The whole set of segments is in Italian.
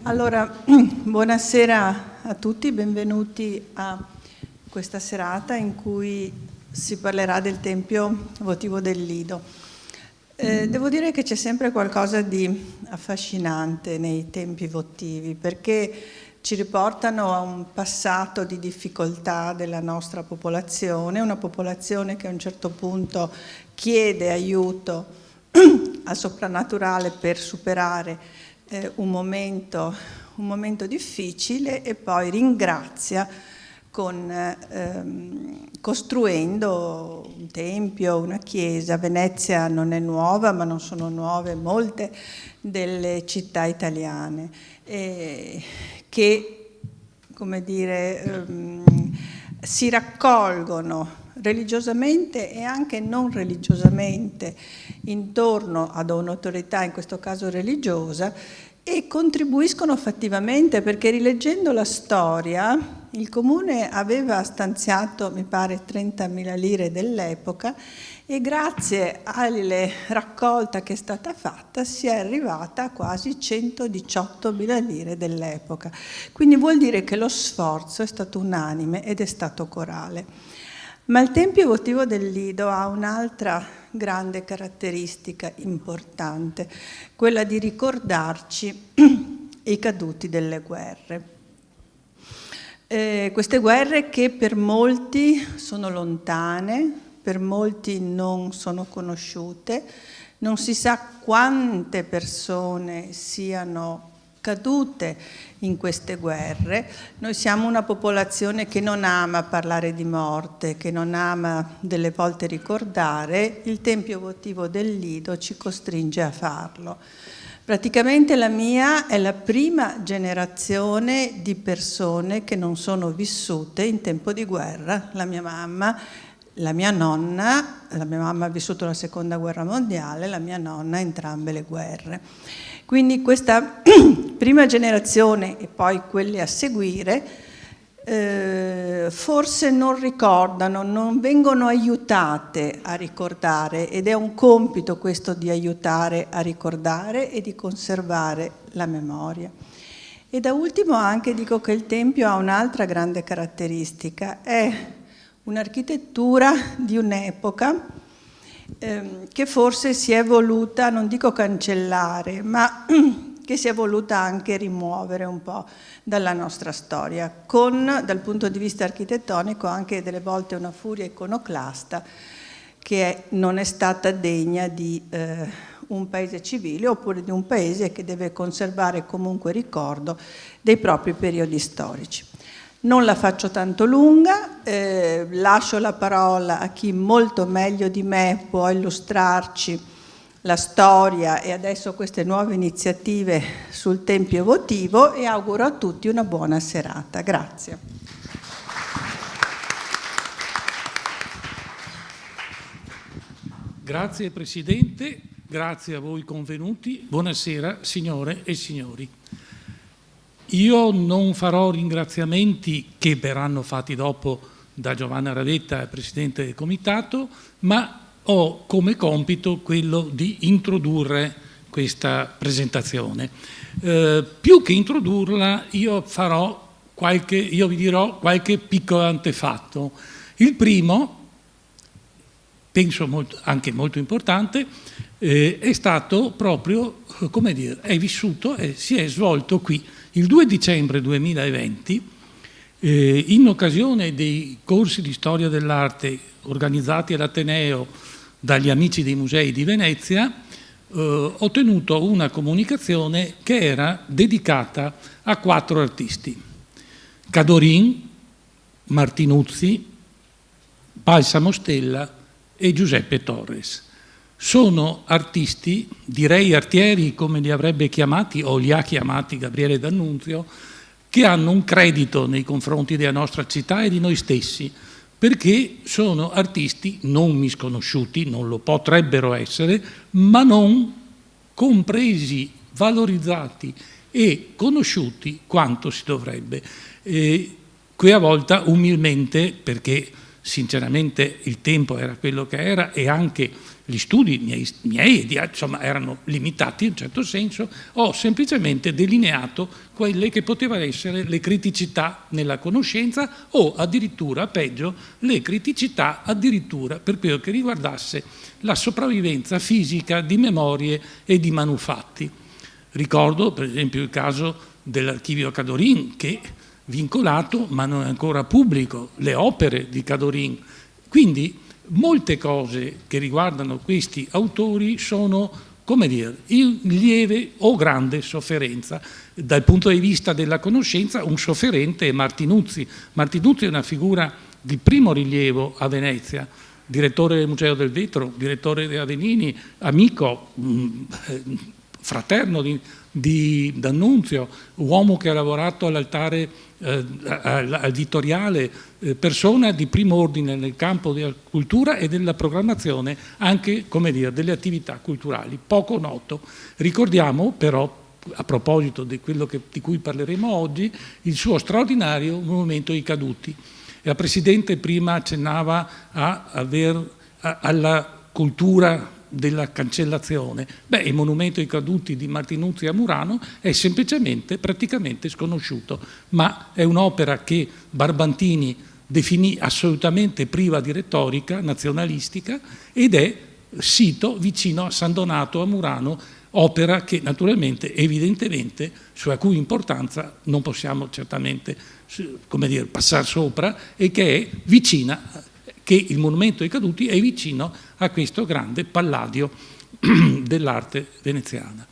Allora, buonasera a tutti, benvenuti a questa serata in cui si parlerà del Tempio votivo del Lido. Devo dire che c'è sempre qualcosa di affascinante nei tempi votivi, perché ci riportano a un passato di difficoltà della nostra popolazione, una popolazione che a un certo punto chiede aiuto al soprannaturale per superare un momento difficile e poi ringrazia costruendo un tempio, una chiesa. Venezia non è nuova, ma non sono nuove molte delle città italiane che, come dire, si raccolgono religiosamente e anche non religiosamente intorno ad un'autorità, in questo caso religiosa, e contribuiscono fattivamente, perché rileggendo la storia il Comune aveva stanziato, mi pare, 30.000 lire dell'epoca e grazie alla raccolta che è stata fatta si è arrivata a quasi 118.000 lire dell'epoca. Quindi vuol dire che lo sforzo è stato unanime ed è stato corale. Ma il Tempio votivo del Lido ha un'altra grande caratteristica importante, quella di ricordarci i caduti delle guerre. Queste guerre che per molti sono lontane, per molti non sono conosciute, non si sa quante persone siano cadute in queste guerre. Noi siamo una popolazione che non ama parlare di morte, che non ama delle volte ricordare. Il Tempio votivo del Lido ci costringe a farlo. Praticamente la mia è la prima generazione di persone che non sono vissute in tempo di guerra. La mia mamma, la mia nonna, la mia mamma ha vissuto la Seconda Guerra Mondiale, la mia nonna entrambe le guerre. Quindi questa prima generazione e poi quelle a seguire forse non ricordano, non vengono aiutate a ricordare, ed è un compito questo di aiutare a ricordare e di conservare la memoria. E da ultimo anche dico che il Tempio ha un'altra grande caratteristica, è un'architettura di un'epoca che forse si è voluta, non dico cancellare, ma che si è voluta anche rimuovere un po' dalla nostra storia, con, dal punto di vista architettonico, anche delle volte una furia iconoclasta che non è stata degna di un paese civile, oppure di un paese che deve conservare comunque ricordo dei propri periodi storici. Non la faccio tanto lunga, lascio la parola a chi molto meglio di me può illustrarci la storia e adesso queste nuove iniziative sul Tempio votivo, e auguro a tutti una buona serata. Grazie. Grazie Presidente, grazie a voi convenuti, buonasera signore e signori. Io non farò ringraziamenti che verranno fatti dopo da Giovanna Ravetta, Presidente del Comitato, ma ho come compito quello di introdurre questa presentazione. Più che introdurla, io vi dirò qualche piccolo antefatto. Il primo, penso anche molto importante, è stato proprio, come dire, è vissuto e si è svolto qui il 2 dicembre 2020, in occasione dei corsi di storia dell'arte organizzati all'Ateneo dagli Amici dei Musei di Venezia, ho ottenuto una comunicazione che era dedicata a 4 artisti: Cadorin, Martinuzzi, Balsamo Stella e Giuseppe Torres. Sono artisti, direi artieri come li avrebbe chiamati o li ha chiamati Gabriele D'Annunzio, che hanno un credito nei confronti della nostra città e di noi stessi, perché sono artisti non misconosciuti, non lo potrebbero essere, ma non compresi, valorizzati e conosciuti quanto si dovrebbe. Qui a volta umilmente, perché sinceramente il tempo era quello che era e anche gli studi miei insomma, erano limitati in un certo senso, ho semplicemente delineato quelle che potevano essere le criticità nella conoscenza o addirittura, peggio, le criticità addirittura per quello che riguardasse la sopravvivenza fisica di memorie e di manufatti. Ricordo per esempio il caso dell'archivio Cadorin, che vincolato ma non è ancora pubblico, le opere di Cadorin. Quindi molte cose che riguardano questi autori sono, come dire, in lieve o grande sofferenza. Dal punto di vista della conoscenza, un sofferente è Martinuzzi. Martinuzzi è una figura di primo rilievo a Venezia, direttore del Museo del Vetro, direttore di Avenini, amico, fraterno di D'Annunzio, uomo che ha lavorato all'altare al Vittoriale, persona di primo ordine nel campo della cultura e della programmazione anche, come dire, delle attività culturali, poco noto. Ricordiamo però, a proposito di quello di cui parleremo oggi, il suo straordinario Monumento ai Caduti. La Presidente prima accennava alla cultura della cancellazione. Beh, il Monumento ai Caduti di Martinuzzi a Murano è semplicemente, praticamente sconosciuto, ma è un'opera che Barbantini definì assolutamente priva di retorica nazionalistica ed è sito vicino a San Donato a Murano, opera che naturalmente, evidentemente, sulla cui importanza non possiamo certamente, come dire, passare sopra e che è vicina, che il Monumento ai Caduti è vicino a questo grande palladio dell'arte veneziana.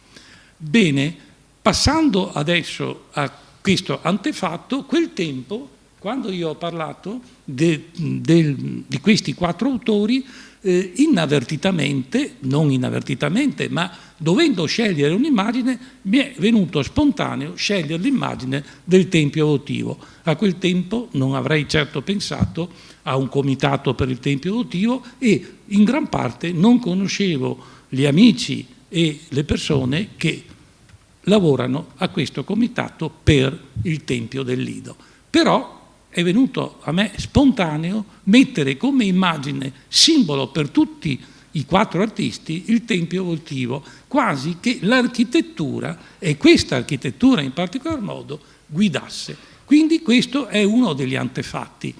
Bene, passando adesso a questo antefatto, quel tempo, quando io ho parlato di questi 4 autori, inavvertitamente, non inavvertitamente, ma dovendo scegliere un'immagine, mi è venuto spontaneo scegliere l'immagine del Tempio votivo. A quel tempo non avrei certo pensato a un comitato per il Tempio votivo e in gran parte non conoscevo gli amici e le persone che lavorano a questo comitato per il Tempio del Lido. Però è venuto a me spontaneo mettere come immagine simbolo per tutti i 4 artisti il Tempio votivo, quasi che l'architettura, e questa architettura in particolar modo, guidasse. Quindi questo è uno degli antefatti.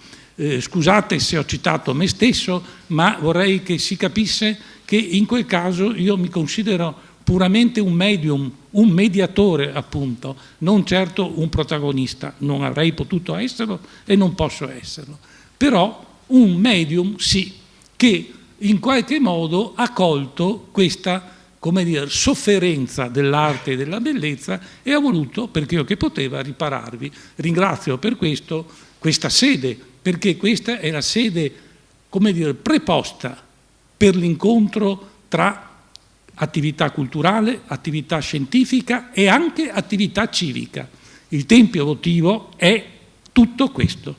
Scusate se ho citato me stesso, ma vorrei che si capisse che in quel caso io mi considero puramente un medium, un mediatore appunto, non certo un protagonista, non avrei potuto esserlo e non posso esserlo, però un medium sì, che in qualche modo ha colto questa, come dire, sofferenza dell'arte e della bellezza e ha voluto, per quello che poteva, ripararvi. Ringrazio per questo questa sede, perché questa è la sede, come dire, preposta per l'incontro tra attività culturale, attività scientifica e anche attività civica. Il Tempio votivo è tutto questo.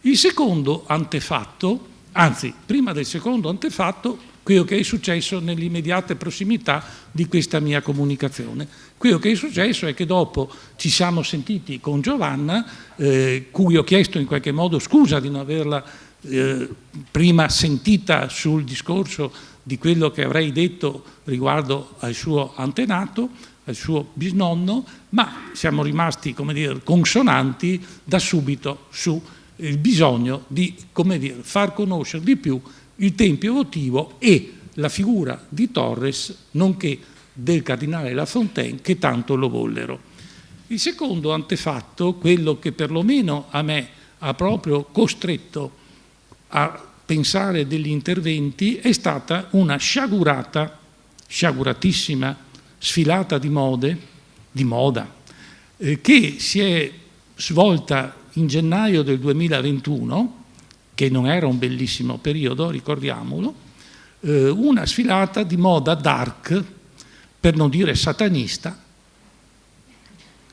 Il secondo antefatto, anzi, prima del secondo antefatto, quello che è successo nell'immediata prossimità di questa mia comunicazione. Quello che è successo è che dopo ci siamo sentiti con Giovanna, cui ho chiesto in qualche modo scusa di non averla prima sentita sul discorso di quello che avrei detto riguardo al suo antenato, al suo bisnonno, ma siamo rimasti, come dire, consonanti da subito sul bisogno di, come dire, far conoscere di più il Tempio votivo e la figura di Torres, nonché del cardinale La Fontaine, che tanto lo vollero. Il secondo antefatto, quello che perlomeno a me ha proprio costretto a pensare degli interventi, è stata una sciaguratissima sfilata di moda, che si è svolta in gennaio del 2021, che non era un bellissimo periodo, ricordiamolo, una sfilata di moda dark, per non dire satanista,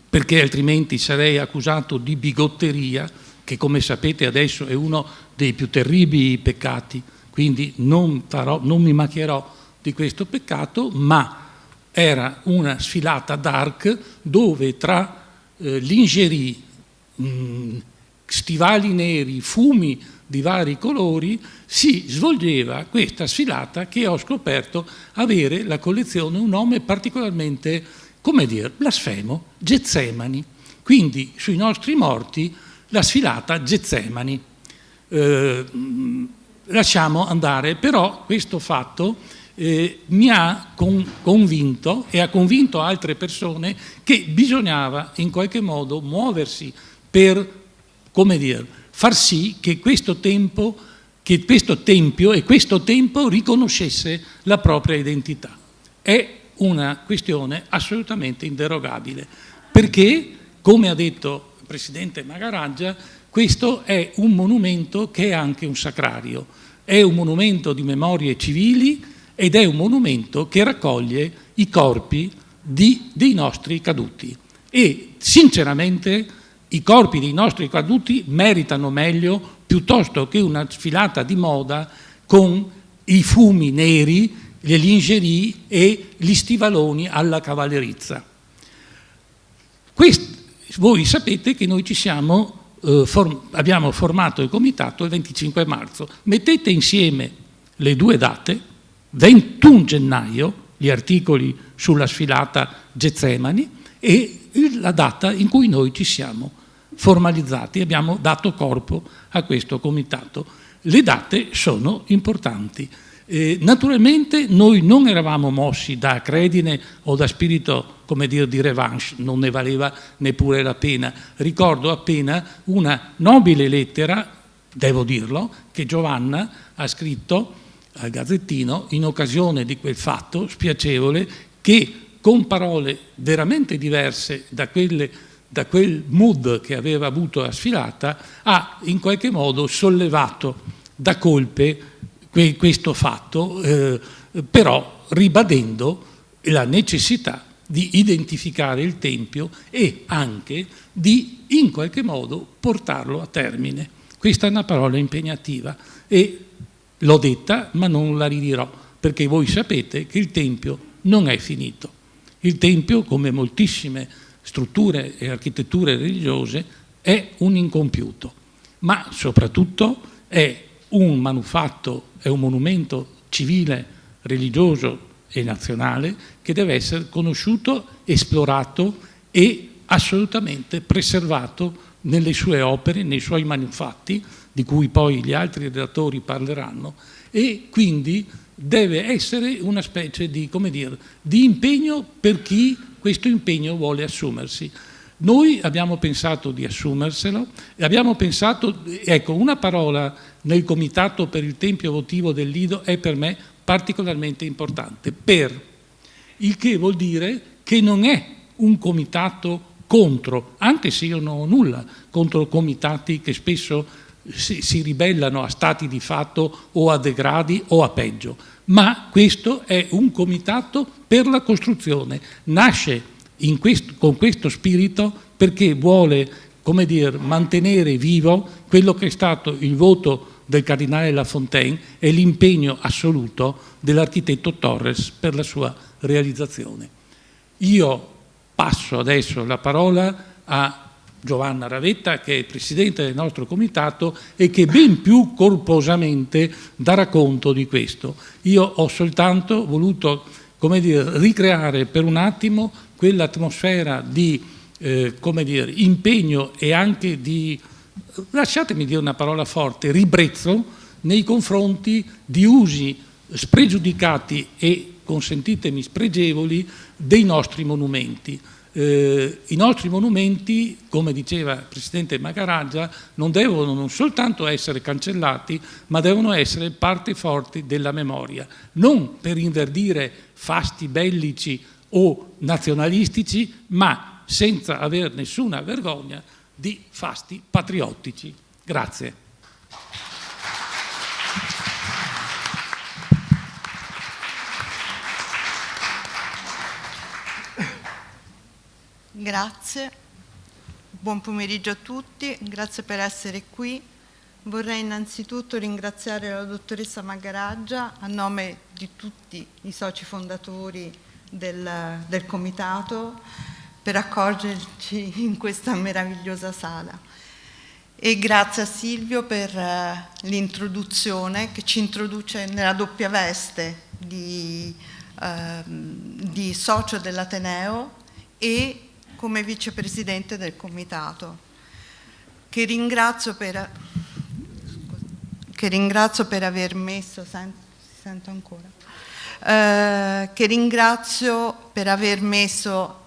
perché altrimenti sarei accusato di bigotteria, che come sapete adesso è uno dei più terribili peccati, quindi non mi macchierò di questo peccato, ma era una sfilata dark dove tra lingerie, stivali neri, fumi di vari colori, si svolgeva questa sfilata che ho scoperto avere la collezione un nome particolarmente, come dire, blasfemo, Getsemani. Quindi sui nostri morti la sfilata Getsemani. Lasciamo andare, però questo fatto mi ha convinto e ha convinto altre persone che bisognava in qualche modo muoversi per, come dire, far sì che questo tempio e questo tempo riconoscesse la propria identità. È una questione assolutamente inderogabile, perché, come ha detto il Presidente Magaraggia, questo è un monumento che è anche un sacrario, è un monumento di memorie civili ed è un monumento che raccoglie i corpi dei nostri caduti. E sinceramente i corpi dei nostri caduti meritano meglio piuttosto che una sfilata di moda con i fumi neri, le lingerie e gli stivaloni alla cavallerizza. Voi sapete che noi abbiamo formato il comitato il 25 marzo. Mettete insieme le due date, 21 gennaio, gli articoli sulla sfilata Getsemani, e la data in cui noi ci siamo formalizzati, abbiamo dato corpo a questo comitato. Le date sono importanti. Naturalmente noi non eravamo mossi da acredine o da spirito, come dire, di revanche, non ne valeva neppure la pena. Ricordo appena una nobile lettera, devo dirlo, che Giovanna ha scritto al Gazzettino in occasione di quel fatto spiacevole, che con parole veramente diverse da quel mood che aveva avuto la sfilata, ha in qualche modo sollevato da colpe questo fatto, però ribadendo la necessità di identificare il Tempio e anche di in qualche modo portarlo a termine. Questa è una parola impegnativa e l'ho detta, ma non la ridirò, perché voi sapete che il Tempio non è finito. Il Tempio, come moltissime strutture e architetture religiose, è un incompiuto, ma soprattutto è un manufatto, è un monumento civile, religioso e nazionale che deve essere conosciuto, esplorato e assolutamente preservato nelle sue opere, nei suoi manufatti, di cui poi gli altri relatori parleranno, e quindi deve essere una specie di, come dire, di impegno per chi questo impegno vuole assumersi. Noi abbiamo pensato di assumerselo e abbiamo pensato, ecco, una parola nel Comitato per il Tempio Votivo del Lido è per me particolarmente importante, il che vuol dire che non è un comitato contro, anche se io non ho nulla contro comitati che spesso si ribellano a stati di fatto o a degradi o a peggio, ma questo è un comitato per la costruzione, nasce con questo spirito perché vuole, come dire, mantenere vivo quello che è stato il voto del cardinale Lafontaine e l'impegno assoluto dell'architetto Torres per la sua realizzazione. Io passo adesso la parola a Giovanna Ravetta, che è presidente del nostro comitato e che ben più corposamente darà conto di questo. Io ho soltanto voluto, come dire, ricreare per un attimo quell'atmosfera di, come dire, impegno e anche di, lasciatemi dire una parola forte, ribrezzo nei confronti di usi spregiudicati e, consentitemi, spregevoli dei nostri monumenti. I nostri monumenti, come diceva il Presidente Magaraggia, non devono non soltanto essere cancellati, ma devono essere parte forti della memoria, non per inverdire fasti bellici o nazionalistici, ma senza aver nessuna vergogna di fasti patriottici. Grazie. Grazie, buon pomeriggio a tutti, grazie per essere qui. Vorrei innanzitutto ringraziare la dottoressa Magaraggia a nome di tutti i soci fondatori del comitato per accoglierci in questa meravigliosa sala. E grazie a Silvio per l'introduzione che ci introduce nella doppia veste di socio dell'Ateneo e come vicepresidente del comitato, che ringrazio per aver messo, sento ancora, che ringrazio per aver messo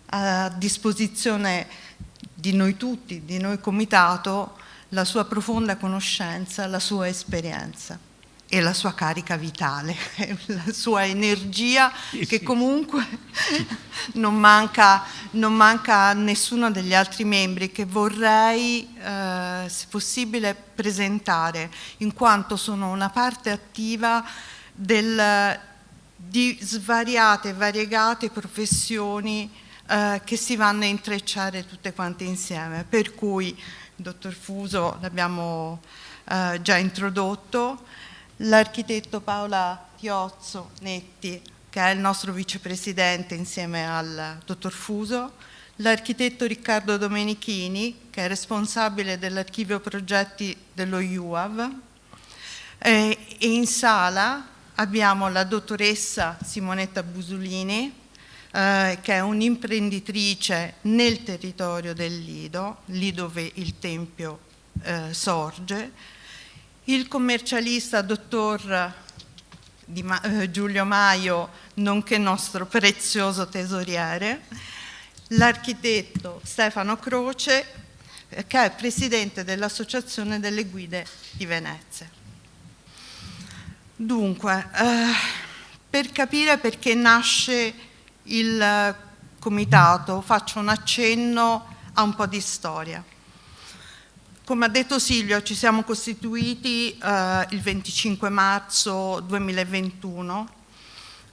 a disposizione di noi tutti, di noi comitato, la sua profonda conoscenza, la sua esperienza e la sua carica vitale, la sua energia che comunque non manca a nessuno degli altri membri, che vorrei, se possibile, presentare, in quanto sono una parte attiva di svariate e variegate professioni che si vanno a intrecciare tutte quante insieme. Per cui il dottor Fuso l'abbiamo già introdotto, l'architetto Paola Tiozzo Netti, che è il nostro vicepresidente insieme al dottor Fuso, l'architetto Riccardo Domenichini, che è responsabile dell'archivio progetti dello IUAV, e in sala abbiamo la dottoressa Simonetta Busulini, che è un'imprenditrice nel territorio del Lido, lì dove il Tempio sorge, il commercialista dottor Giulio Maio, nonché nostro prezioso tesoriere, l'architetto Stefano Croce, che è presidente dell'Associazione delle Guide di Venezia. Dunque, per capire perché nasce il comitato, faccio un accenno a un po' di storia. Come ha detto Silvio, ci siamo costituiti il 25 marzo 2021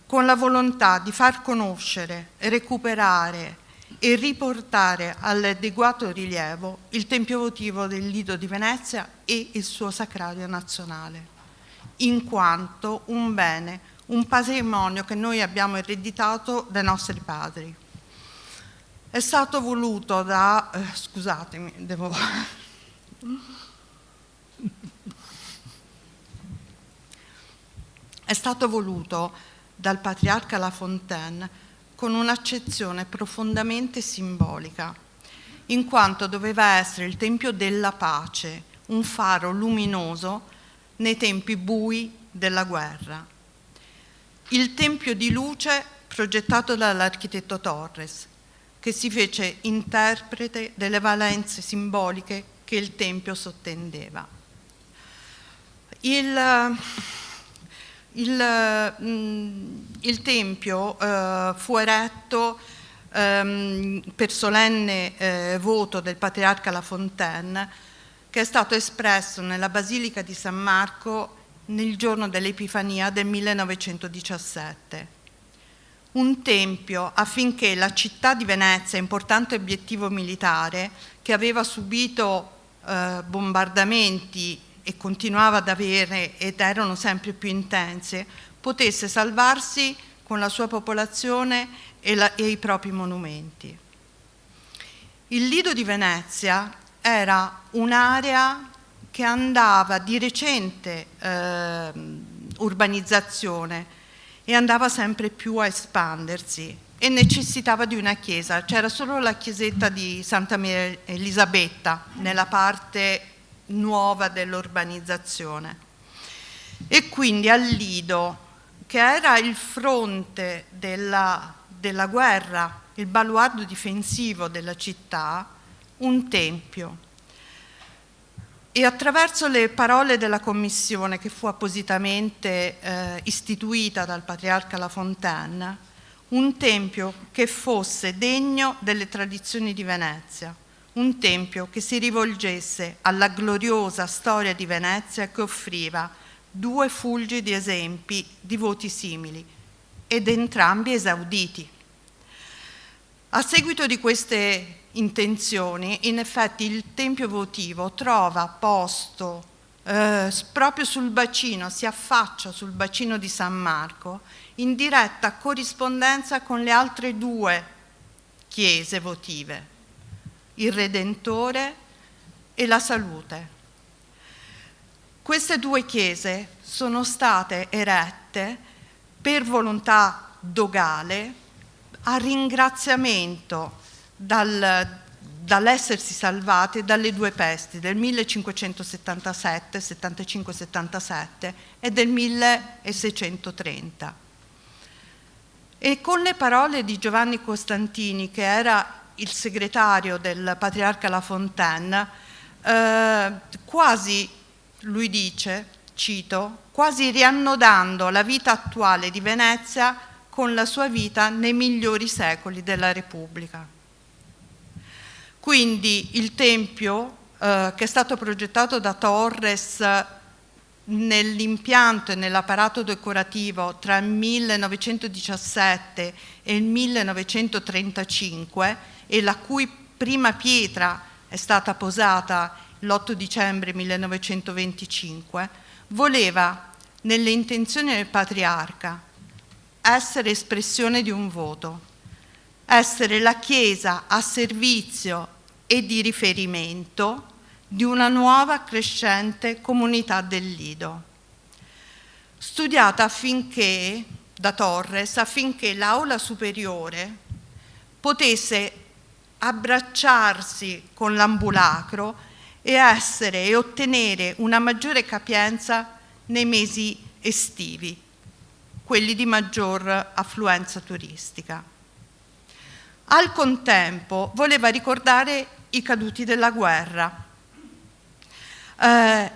con la volontà di far conoscere, recuperare e riportare all'adeguato rilievo il tempio votivo del Lido di Venezia e il suo sacrario nazionale, in quanto un bene, un patrimonio che noi abbiamo ereditato dai nostri padri. È stato voluto da... scusatemi, devo... È stato voluto dal patriarca La Fontaine con un'accezione profondamente simbolica, in quanto doveva essere il tempio della pace, un faro luminoso nei tempi bui della guerra. Il tempio di luce progettato dall'architetto Torres, che si fece interprete delle valenze simboliche che il tempio sottendeva. Il tempio fu eretto per solenne voto del patriarca La Fontaine, che è stato espresso nella Basilica di San Marco nel giorno dell'Epifania del 1917. Un tempio affinché la città di Venezia, importante obiettivo militare, che aveva subito bombardamenti e continuava ad avere ed erano sempre più intense, potesse salvarsi con la sua popolazione e i propri monumenti. Il Lido di Venezia era un'area che andava di recente urbanizzazione e andava sempre più a espandersi e necessitava di una chiesa. C'era solo la chiesetta di Santa Maria Elisabetta nella parte nuova dell'urbanizzazione. E quindi al Lido, che era il fronte della guerra, il baluardo difensivo della città, un tempio. E attraverso le parole della commissione che fu appositamente istituita dal patriarca La Fontaine, un tempio che fosse degno delle tradizioni di Venezia, un tempio che si rivolgesse alla gloriosa storia di Venezia, che offriva due fulgidi esempi di voti simili ed entrambi esauditi. A seguito di queste intenzioni, in effetti il tempio votivo trova posto proprio sul bacino, si affaccia sul bacino di San Marco, in diretta corrispondenza con le altre due chiese votive, il Redentore e la salute. Queste due chiese sono state erette per volontà dogale a ringraziamento dall'essersi salvate dalle due pesti del 1577, 75-77 e del 1630. E con le parole di Giovanni Costantini, che era il segretario del patriarca La Fontaine, quasi, lui dice, cito, quasi riannodando la vita attuale di Venezia con la sua vita nei migliori secoli della Repubblica. Quindi il Tempio, che è stato progettato da Torres nell'impianto e nell'apparato decorativo tra il 1917 e il 1935 e la cui prima pietra è stata posata l'8 dicembre 1925, voleva, nelle intenzioni del Patriarca, essere espressione di un voto, essere la Chiesa a servizio e di riferimento di una nuova crescente comunità del Lido, studiata da Torres affinché l'Aula Superiore potesse abbracciarsi con l'ambulacro e ottenere una maggiore capienza nei mesi estivi, quelli di maggior affluenza turistica. Al contempo voleva ricordare i caduti della guerra e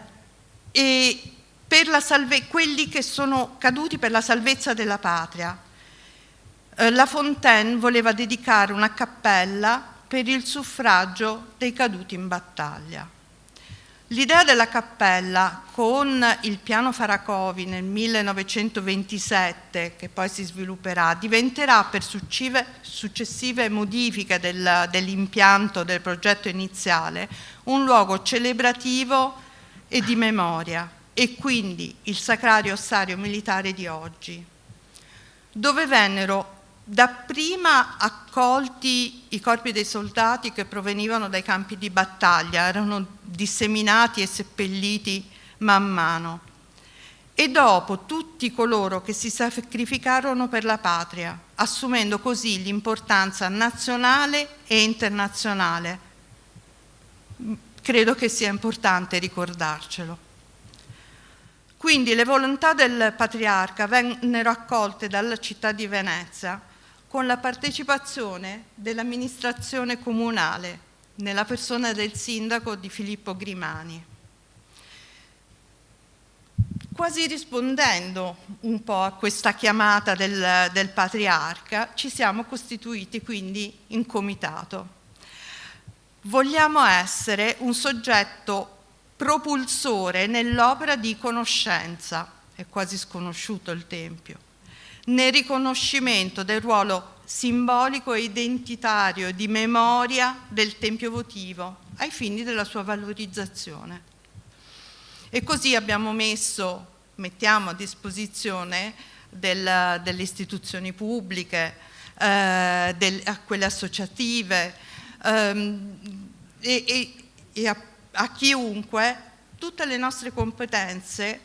quelli che sono caduti per la salvezza della patria. La Fontaine voleva dedicare una cappella per il suffragio dei caduti in battaglia. L'idea della cappella, con il piano Faracovi nel 1927, che poi si svilupperà, diventerà per successive modifiche dell'impianto del progetto iniziale un luogo celebrativo e di memoria, e quindi il Sacrario Ossario Militare di oggi, dove vennero dapprima accolti i corpi dei soldati che provenivano dai campi di battaglia, erano disseminati e seppelliti man mano, e dopo tutti coloro che si sacrificarono per la patria, assumendo così l'importanza nazionale e internazionale. Credo che sia importante ricordarcelo. Quindi le volontà del Patriarca vennero accolte dalla città di Venezia con la partecipazione dell'amministrazione comunale, nella persona del sindaco di Filippo Grimani. Quasi rispondendo un po' a questa chiamata del Patriarca, ci siamo costituiti quindi in comitato. Vogliamo essere un soggetto propulsore nell'opera di conoscenza, è quasi sconosciuto il Tempio, nel riconoscimento del ruolo simbolico e identitario di memoria del Tempio votivo ai fini della sua valorizzazione. E così mettiamo a disposizione delle istituzioni pubbliche, a quelle associative e a chiunque tutte le nostre competenze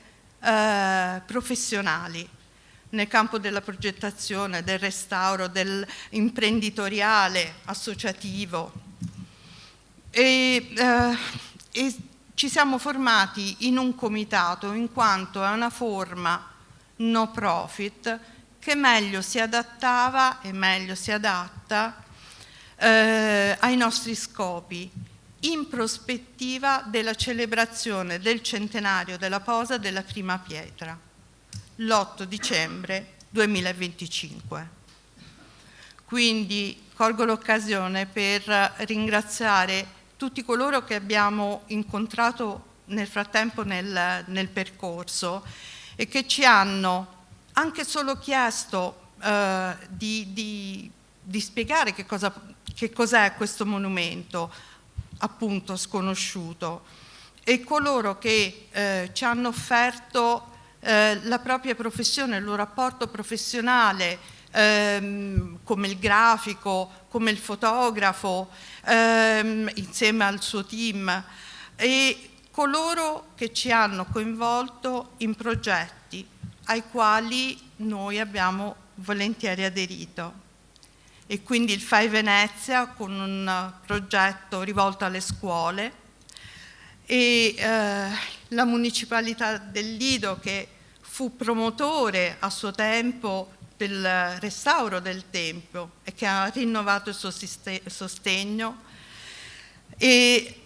professionali nel campo della progettazione, del restauro, dell'imprenditoriale, associativo. E ci siamo formati in un comitato in quanto è una forma no profit che meglio si adattava e meglio si adatta ai nostri scopi, in prospettiva della celebrazione del centenario della posa della prima pietra, l'8 dicembre 2025. Quindi colgo l'occasione per ringraziare tutti coloro che abbiamo incontrato nel frattempo nel percorso e che ci hanno anche solo chiesto di spiegare che cos'è questo monumento, appunto sconosciuto, e coloro che ci hanno offerto la propria professione, il loro rapporto professionale, come il grafico, come il fotografo, insieme al suo team, e coloro che ci hanno coinvolto in progetti ai quali noi abbiamo volentieri aderito. E quindi il FAI Venezia con un progetto rivolto alle scuole e la Municipalità del Lido che fu promotore a suo tempo del restauro del Tempio e che ha rinnovato il suo sostegno, e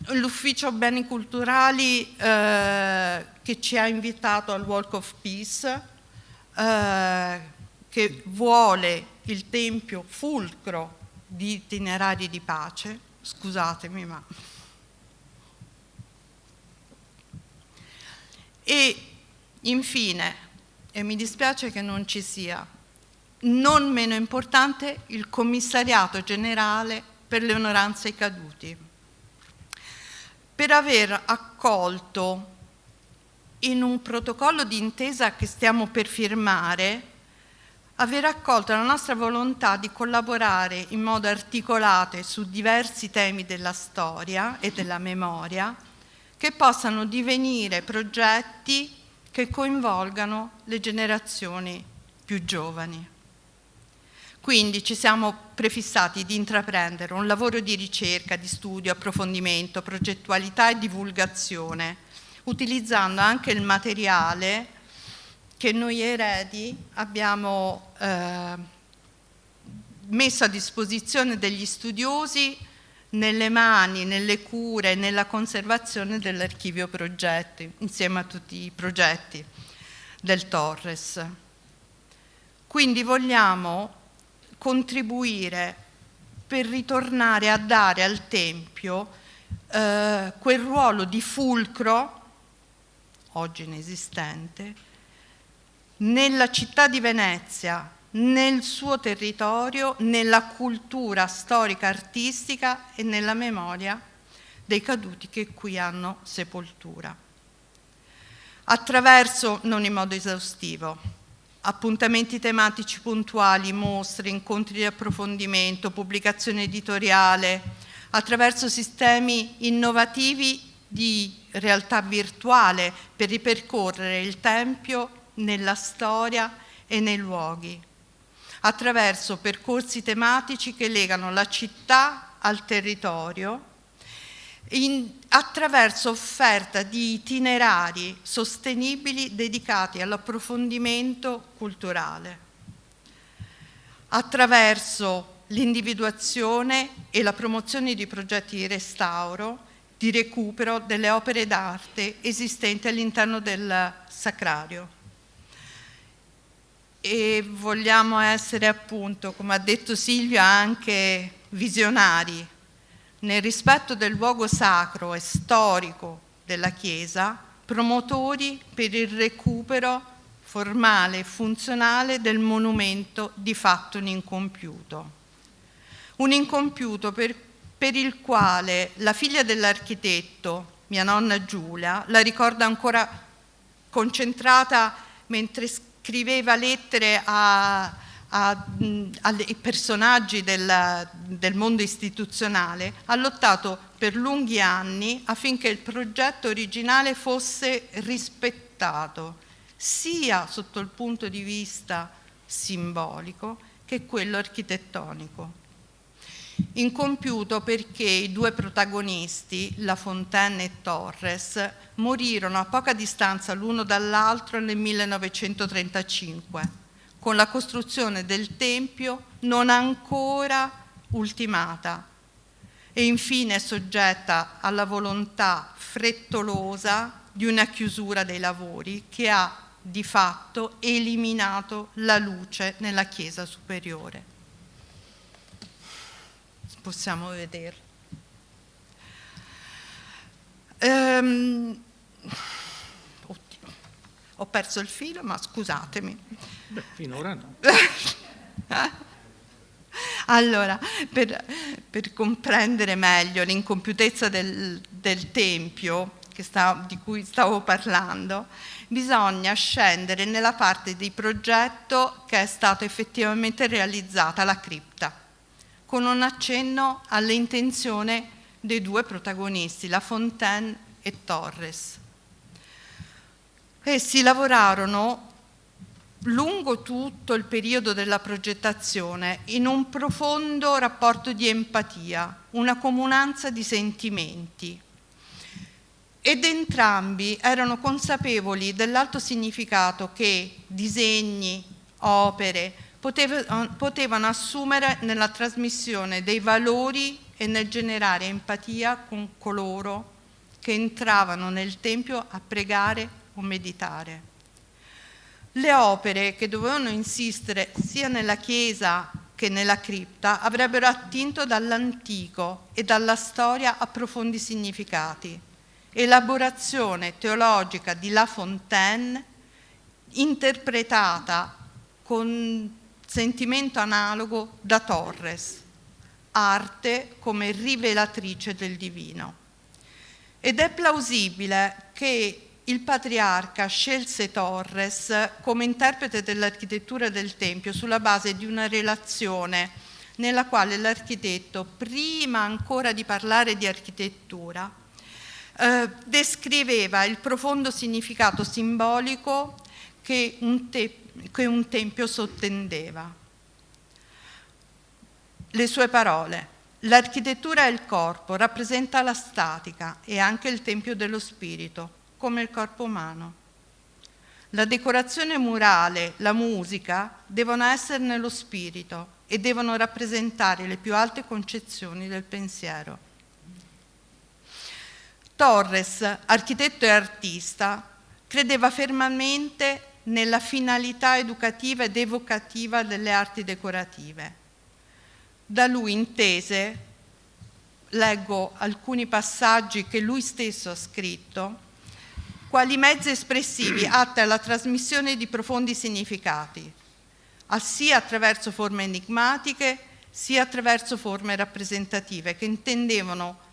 l'Ufficio Beni Culturali che ci ha invitato al Walk of Peace, che vuole il Tempio fulcro di itinerari di pace. Scusatemi, ma... E infine, e mi dispiace che non ci sia, non meno importante, il Commissariato Generale per le Onoranze ai Caduti, per aver accolto in un protocollo di intesa che stiamo per firmare, aver accolto la nostra volontà di collaborare in modo articolato su diversi temi della storia e della memoria, che possano divenire progetti che coinvolgano le generazioni più giovani. Quindi ci siamo prefissati di intraprendere un lavoro di ricerca, di studio, approfondimento, progettualità e divulgazione, utilizzando anche il materiale che noi eredi abbiamo messo a disposizione degli studiosi nelle mani, nelle cure, nella conservazione dell'archivio progetti, insieme a tutti i progetti del Torres. Quindi vogliamo contribuire per ritornare a dare al Tempio quel ruolo di fulcro, oggi inesistente, nella città di Venezia, nel suo territorio, nella cultura storica, artistica e nella memoria dei caduti che qui hanno sepoltura. Attraverso, non in modo esaustivo, appuntamenti tematici puntuali, mostre, incontri di approfondimento, pubblicazione editoriale, attraverso sistemi innovativi di realtà virtuale per ripercorrere il Tempio nella storia e nei luoghi, attraverso percorsi tematici che legano la città al territorio, attraverso offerta di itinerari sostenibili dedicati all'approfondimento culturale, attraverso l'individuazione e la promozione di progetti di restauro, di recupero delle opere d'arte esistenti all'interno del sacrario. E vogliamo essere, appunto, come ha detto Silvia, anche visionari nel rispetto del luogo sacro e storico della Chiesa, promotori per il recupero formale e funzionale del monumento di fatto un incompiuto. Un incompiuto per il quale la figlia dell'architetto, mia nonna Giulia, la ricorda ancora concentrata mentre scriveva lettere ai personaggi del mondo istituzionale, ha lottato per lunghi anni affinché il progetto originale fosse rispettato, sia sotto il punto di vista simbolico che quello architettonico. Incompiuto perché i due protagonisti, La Fontaine e Torres, morirono a poca distanza l'uno dall'altro nel 1935, con la costruzione del Tempio non ancora ultimata e infine soggetta alla volontà frettolosa di una chiusura dei lavori che ha di fatto eliminato la luce nella chiesa superiore. Possiamo vederlo. Oddio, ho perso il filo, ma scusatemi. Beh, finora no. Allora, per comprendere meglio l'incompiutezza del Tempio di cui stavo parlando, bisogna scendere nella parte di progetto che è stata effettivamente realizzata, la cripta, con un accenno all'intenzione dei due protagonisti, La Fontaine e Torres. Essi lavorarono lungo tutto il periodo della progettazione in un profondo rapporto di empatia, una comunanza di sentimenti. Ed entrambi erano consapevoli dell'alto significato che disegni, opere potevano assumere nella trasmissione dei valori e nel generare empatia con coloro che entravano nel tempio a pregare o meditare. Le opere che dovevano insistere sia nella chiesa che nella cripta avrebbero attinto dall'antico e dalla storia a profondi significati. Elaborazione teologica di La Fontaine interpretata con sentimento analogo da Torres, arte come rivelatrice del divino. Ed è plausibile che il patriarca scelse Torres come interprete dell'architettura del Tempio sulla base di una relazione nella quale l'architetto, prima ancora di parlare di architettura, descriveva il profondo significato simbolico che un tempio sottendeva. Le sue parole: l'architettura è il corpo, rappresenta la statica e anche il tempio dello spirito, come il corpo umano. La decorazione murale, la musica devono essere nello spirito e devono rappresentare le più alte concezioni del pensiero. Torres, architetto e artista, credeva fermamente nella finalità educativa ed evocativa delle arti decorative. Da lui intese, leggo alcuni passaggi che lui stesso ha scritto, quali mezzi espressivi atti alla trasmissione di profondi significati, sia attraverso forme enigmatiche, sia attraverso forme rappresentative, che intendevano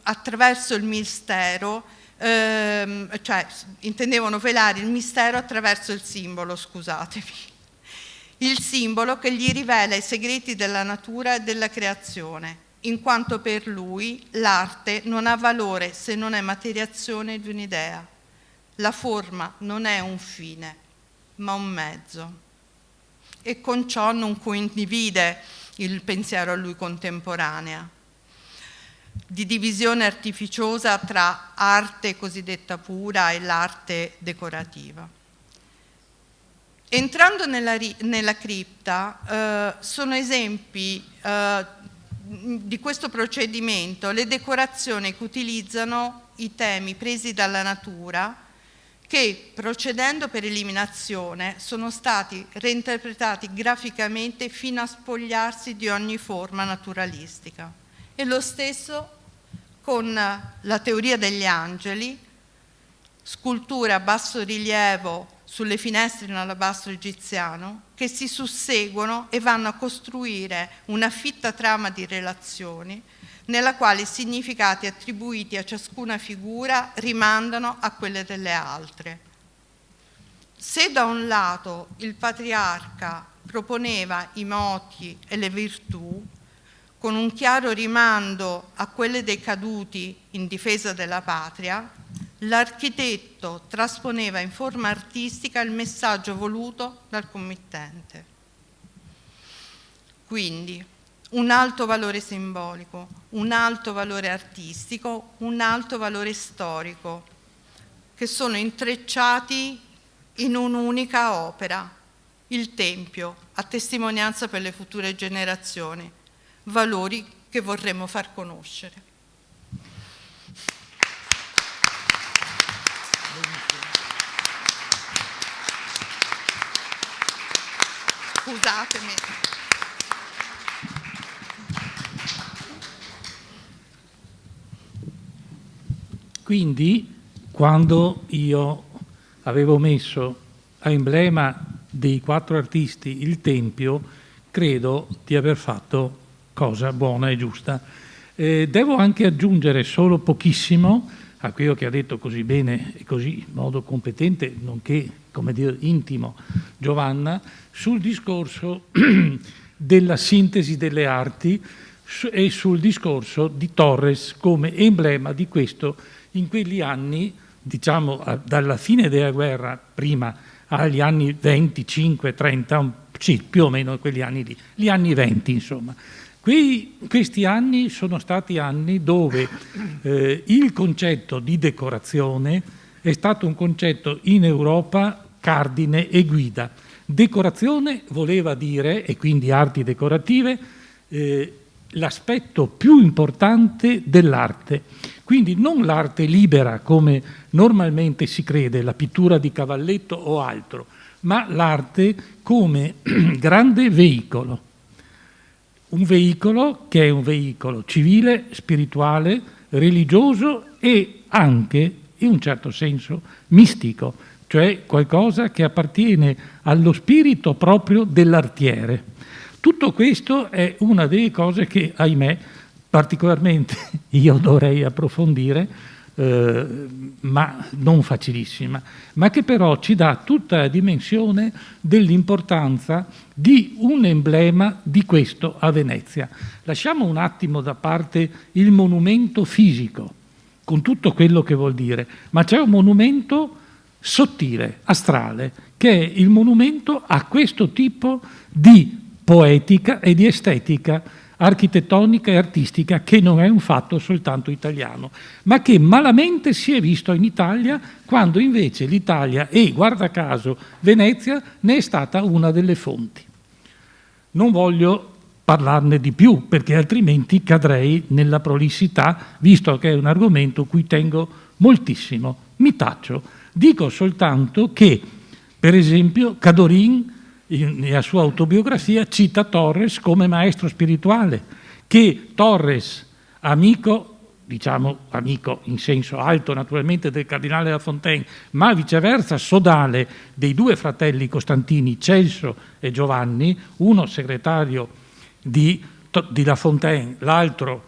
attraverso il mistero, cioè intendevano velare il mistero attraverso il simbolo, scusatemi. Il simbolo che gli rivela i segreti della natura e della creazione, in quanto per lui l'arte non ha valore se non è materiazione di un'idea. La forma non è un fine, ma un mezzo. E con ciò non condivide il pensiero a lui contemporanea, di divisione artificiosa tra arte cosiddetta pura e l'arte decorativa. Entrando nella cripta, sono esempi di questo procedimento le decorazioni che utilizzano i temi presi dalla natura che, procedendo per eliminazione, sono stati reinterpretati graficamente fino a spogliarsi di ogni forma naturalistica. E lo stesso con la teoria degli angeli, sculture a basso rilievo sulle finestre in alabastro egiziano, che si susseguono e vanno a costruire una fitta trama di relazioni nella quale i significati attribuiti a ciascuna figura rimandano a quelle delle altre. Se da un lato il patriarca proponeva i moti e le virtù, con un chiaro rimando a quelle dei caduti in difesa della patria, l'architetto trasponeva in forma artistica il messaggio voluto dal committente. Quindi un alto valore simbolico, un alto valore artistico, un alto valore storico, che sono intrecciati in un'unica opera, il Tempio, a testimonianza per le future generazioni, valori che vorremmo far conoscere. Scusatemi. Quindi, quando io avevo messo a emblema dei 4 artisti il Tempio, credo di aver fatto cosa buona e giusta. Devo anche aggiungere solo pochissimo a quello che ha detto così bene e così in modo competente, nonché, come dire, intimo, Giovanna, sul discorso della sintesi delle arti, e sul discorso di Torres come emblema di questo in quegli anni, diciamo dalla fine della guerra prima agli anni 25-30, sì, più o meno quegli anni lì, gli anni 20 insomma. Questi anni sono stati anni dove il concetto di decorazione è stato un concetto in Europa cardine e guida. Decorazione voleva dire, e quindi arti decorative, l'aspetto più importante dell'arte. Quindi non l'arte libera come normalmente si crede, la pittura di cavalletto o altro, ma l'arte come grande veicolo. Un veicolo che è un veicolo civile, spirituale, religioso e anche, in un certo senso, mistico, cioè qualcosa che appartiene allo spirito proprio dell'artiere. Tutto questo è una delle cose che, ahimè, particolarmente io dovrei approfondire, ma non facilissima, ma che però ci dà tutta la dimensione dell'importanza di un emblema di questo a Venezia. Lasciamo un attimo da parte il monumento fisico, con tutto quello che vuol dire, ma c'è un monumento sottile, astrale, che è il monumento a questo tipo di poetica e di estetica architettonica e artistica, che non è un fatto soltanto italiano, ma che malamente si è visto in Italia, quando invece l'Italia e, guarda caso, Venezia ne è stata una delle fonti. Non voglio parlarne di più, perché altrimenti cadrei nella prolissità, visto che è un argomento cui tengo moltissimo. Mi taccio. Dico soltanto che, per esempio, Cadorin, nella sua autobiografia, cita Torres come maestro spirituale, che Torres, amico, diciamo amico in senso alto naturalmente del cardinale La Fontaine, ma viceversa sodale dei due fratelli costantini, Celso e Giovanni, uno segretario di La Fontaine, l'altro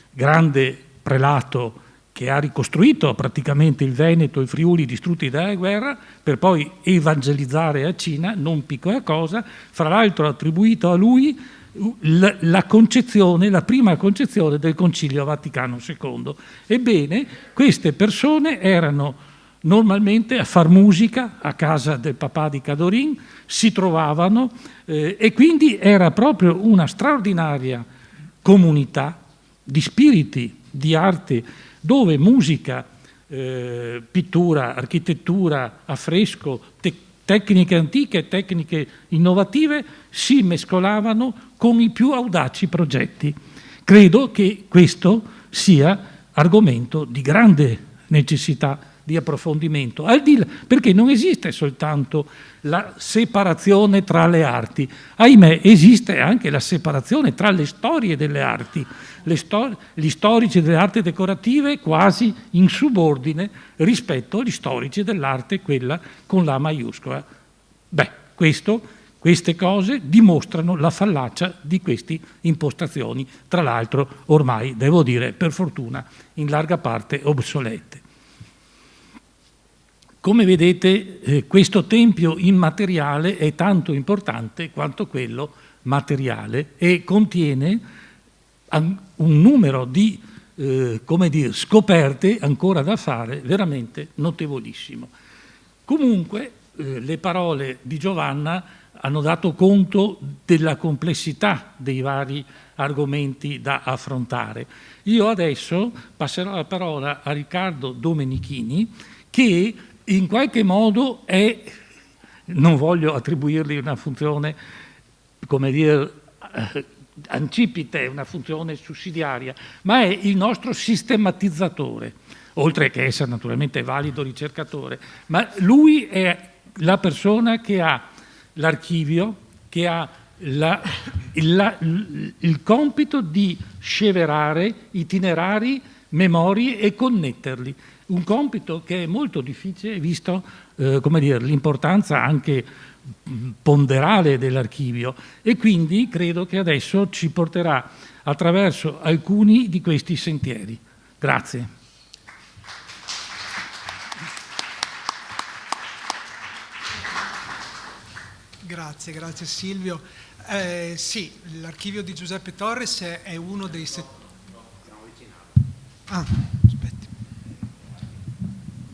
grande prelato che ha ricostruito praticamente il Veneto e il Friuli distrutti dalla guerra, per poi evangelizzare a Cina, non piccola cosa, fra l'altro ha attribuito a lui la concezione, la prima concezione del Concilio Vaticano II. Ebbene, queste persone erano normalmente a far musica a casa del papà di Cadorin, si trovavano e quindi era proprio una straordinaria comunità di spiriti, di arte, dove musica, pittura, architettura, affresco, tecniche antiche e tecniche innovative si mescolavano con i più audaci progetti. Credo che questo sia argomento di grande necessità di approfondimento, perché non esiste soltanto la separazione tra le arti, ahimè esiste anche la separazione tra le storie delle arti, gli storici delle arti decorative quasi in subordine rispetto agli storici dell'arte, quella con la maiuscola. Queste cose dimostrano la fallacia di queste impostazioni, tra l'altro ormai, devo dire, per fortuna, in larga parte obsolete. Come vedete, questo tempio immateriale è tanto importante quanto quello materiale e contiene un numero di scoperte ancora da fare veramente notevolissimo. Comunque, le parole di Giovanna hanno dato conto della complessità dei vari argomenti da affrontare. Io adesso passerò la parola a Riccardo Domenichini, che in qualche modo è, non voglio attribuirgli una funzione, come dire, ancipite, una funzione sussidiaria, ma è il nostro sistematizzatore, oltre che essere naturalmente valido ricercatore, ma lui è la persona che ha l'archivio, che ha il compito di sceverare itinerari, memorie e connetterli. Un compito che è molto difficile, visto l'importanza anche ponderale dell'archivio, e quindi credo che adesso ci porterà attraverso alcuni di questi sentieri. Grazie. Grazie Silvio. Sì, l'archivio di Giuseppe Torres è uno dei... aspetti.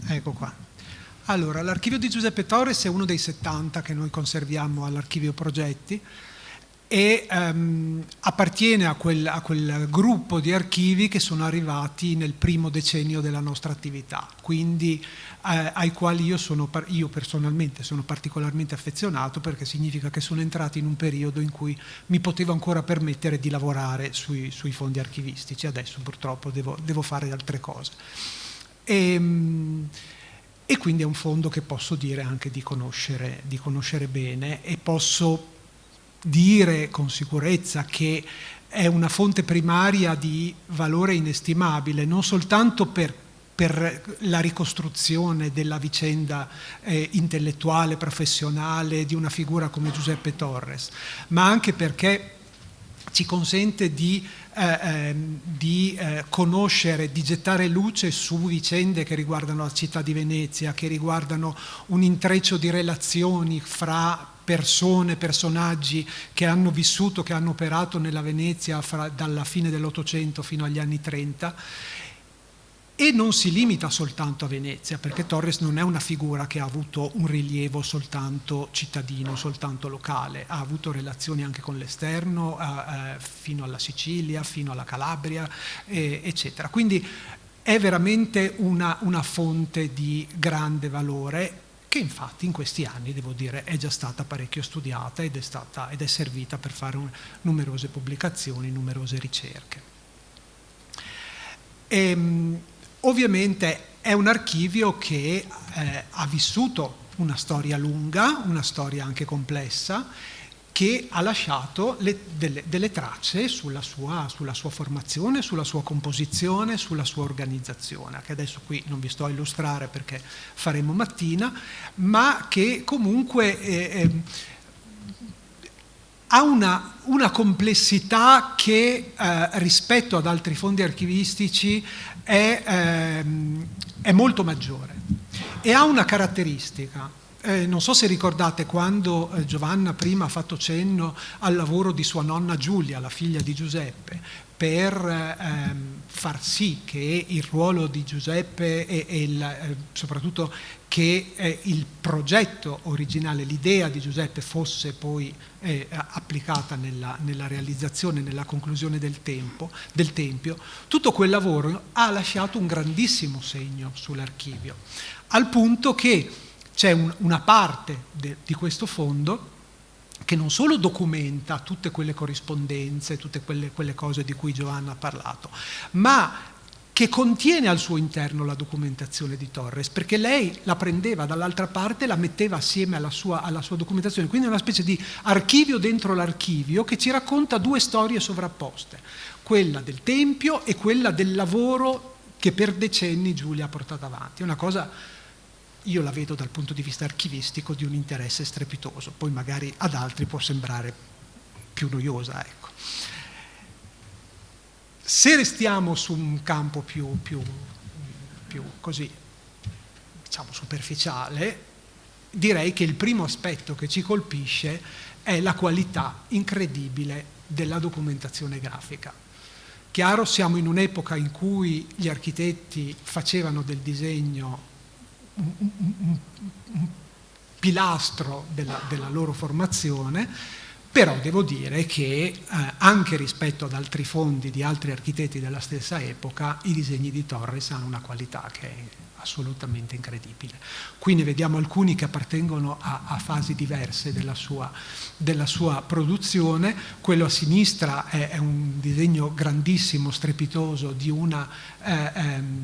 Ecco qua. Allora, l'archivio di Giuseppe Torres è uno dei 70 che noi conserviamo all'archivio progetti e appartiene a quel gruppo di archivi che sono arrivati nel primo decennio della nostra attività, quindi ai quali io personalmente sono particolarmente affezionato, perché significa che sono entrati in un periodo in cui mi potevo ancora permettere di lavorare sui fondi archivistici. Adesso purtroppo devo fare altre cose. E quindi è un fondo che posso dire anche di conoscere bene, e posso dire con sicurezza che è una fonte primaria di valore inestimabile, non soltanto per la ricostruzione della vicenda intellettuale, professionale di una figura come Giuseppe Torres, ma anche perché ci consente di conoscere, di gettare luce su vicende che riguardano la città di Venezia, che riguardano un intreccio di relazioni fra personaggi che hanno vissuto, che hanno operato nella Venezia dalla fine dell'Ottocento fino agli anni 30. E non si limita soltanto a Venezia, perché Torres non è una figura che ha avuto un rilievo soltanto cittadino, soltanto locale, ha avuto relazioni anche con l'esterno, fino alla Sicilia, fino alla Calabria, eccetera. Quindi è veramente una fonte di grande valore, che infatti in questi anni, devo dire, è già stata parecchio studiata ed è servita per fare numerose pubblicazioni, numerose ricerche. Ovviamente è un archivio che ha vissuto una storia lunga, una storia anche complessa, che ha lasciato delle tracce sulla sua formazione, sulla sua composizione, sulla sua organizzazione, che adesso qui non vi sto a illustrare perché faremo mattina, ma che comunque ha una complessità che rispetto ad altri fondi archivistici è molto maggiore, e ha una caratteristica. Non so se ricordate quando Giovanna prima ha fatto cenno al lavoro di sua nonna Giulia, la figlia di Giuseppe, per far sì che il ruolo di Giuseppe e soprattutto che il progetto originale, l'idea di Giuseppe fosse poi applicata nella realizzazione, nella conclusione del Tempio. Tutto quel lavoro ha lasciato un grandissimo segno sull'archivio, al punto che c'è una parte di questo fondo che non solo documenta tutte quelle corrispondenze, tutte quelle cose di cui Giovanna ha parlato, ma che contiene al suo interno la documentazione di Torres, perché lei la prendeva dall'altra parte e la metteva assieme alla sua documentazione, quindi è una specie di archivio dentro l'archivio che ci racconta due storie sovrapposte, quella del Tempio e quella del lavoro che per decenni Giulia ha portato avanti. È una cosa, io la vedo dal punto di vista archivistico, di un interesse strepitoso, poi magari ad altri può sembrare più noiosa, ecco. Se restiamo su un campo più così, diciamo, superficiale, direi che il primo aspetto che ci colpisce è la qualità incredibile della documentazione grafica. Chiaro, siamo in un'epoca in cui gli architetti facevano del disegno un pilastro della loro formazione, però devo dire che anche rispetto ad altri fondi di altri architetti della stessa epoca, i disegni di Torres hanno una qualità che è assolutamente incredibile. Qui ne vediamo alcuni che appartengono a fasi diverse della sua produzione. Quello a sinistra è un disegno grandissimo, strepitoso,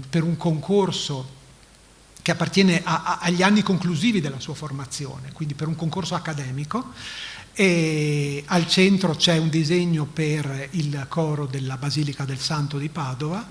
per un concorso che appartiene agli anni conclusivi della sua formazione, quindi per un concorso accademico. E al centro c'è un disegno per il coro della Basilica del Santo di Padova,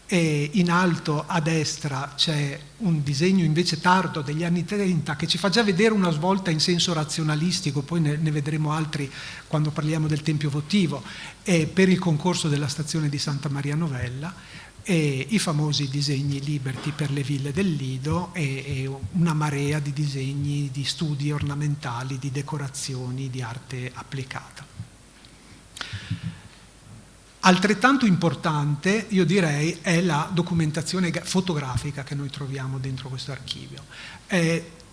e in alto a destra c'è un disegno invece tardo degli anni 30 che ci fa già vedere una svolta in senso razionalistico, poi ne vedremo altri quando parliamo del Tempio votivo, per il concorso della stazione di Santa Maria Novella, e i famosi disegni Liberty per le ville del Lido e una marea di disegni di studi ornamentali, di decorazioni, di arte applicata. Altrettanto importante, io direi, è la documentazione fotografica che noi troviamo dentro questo archivio.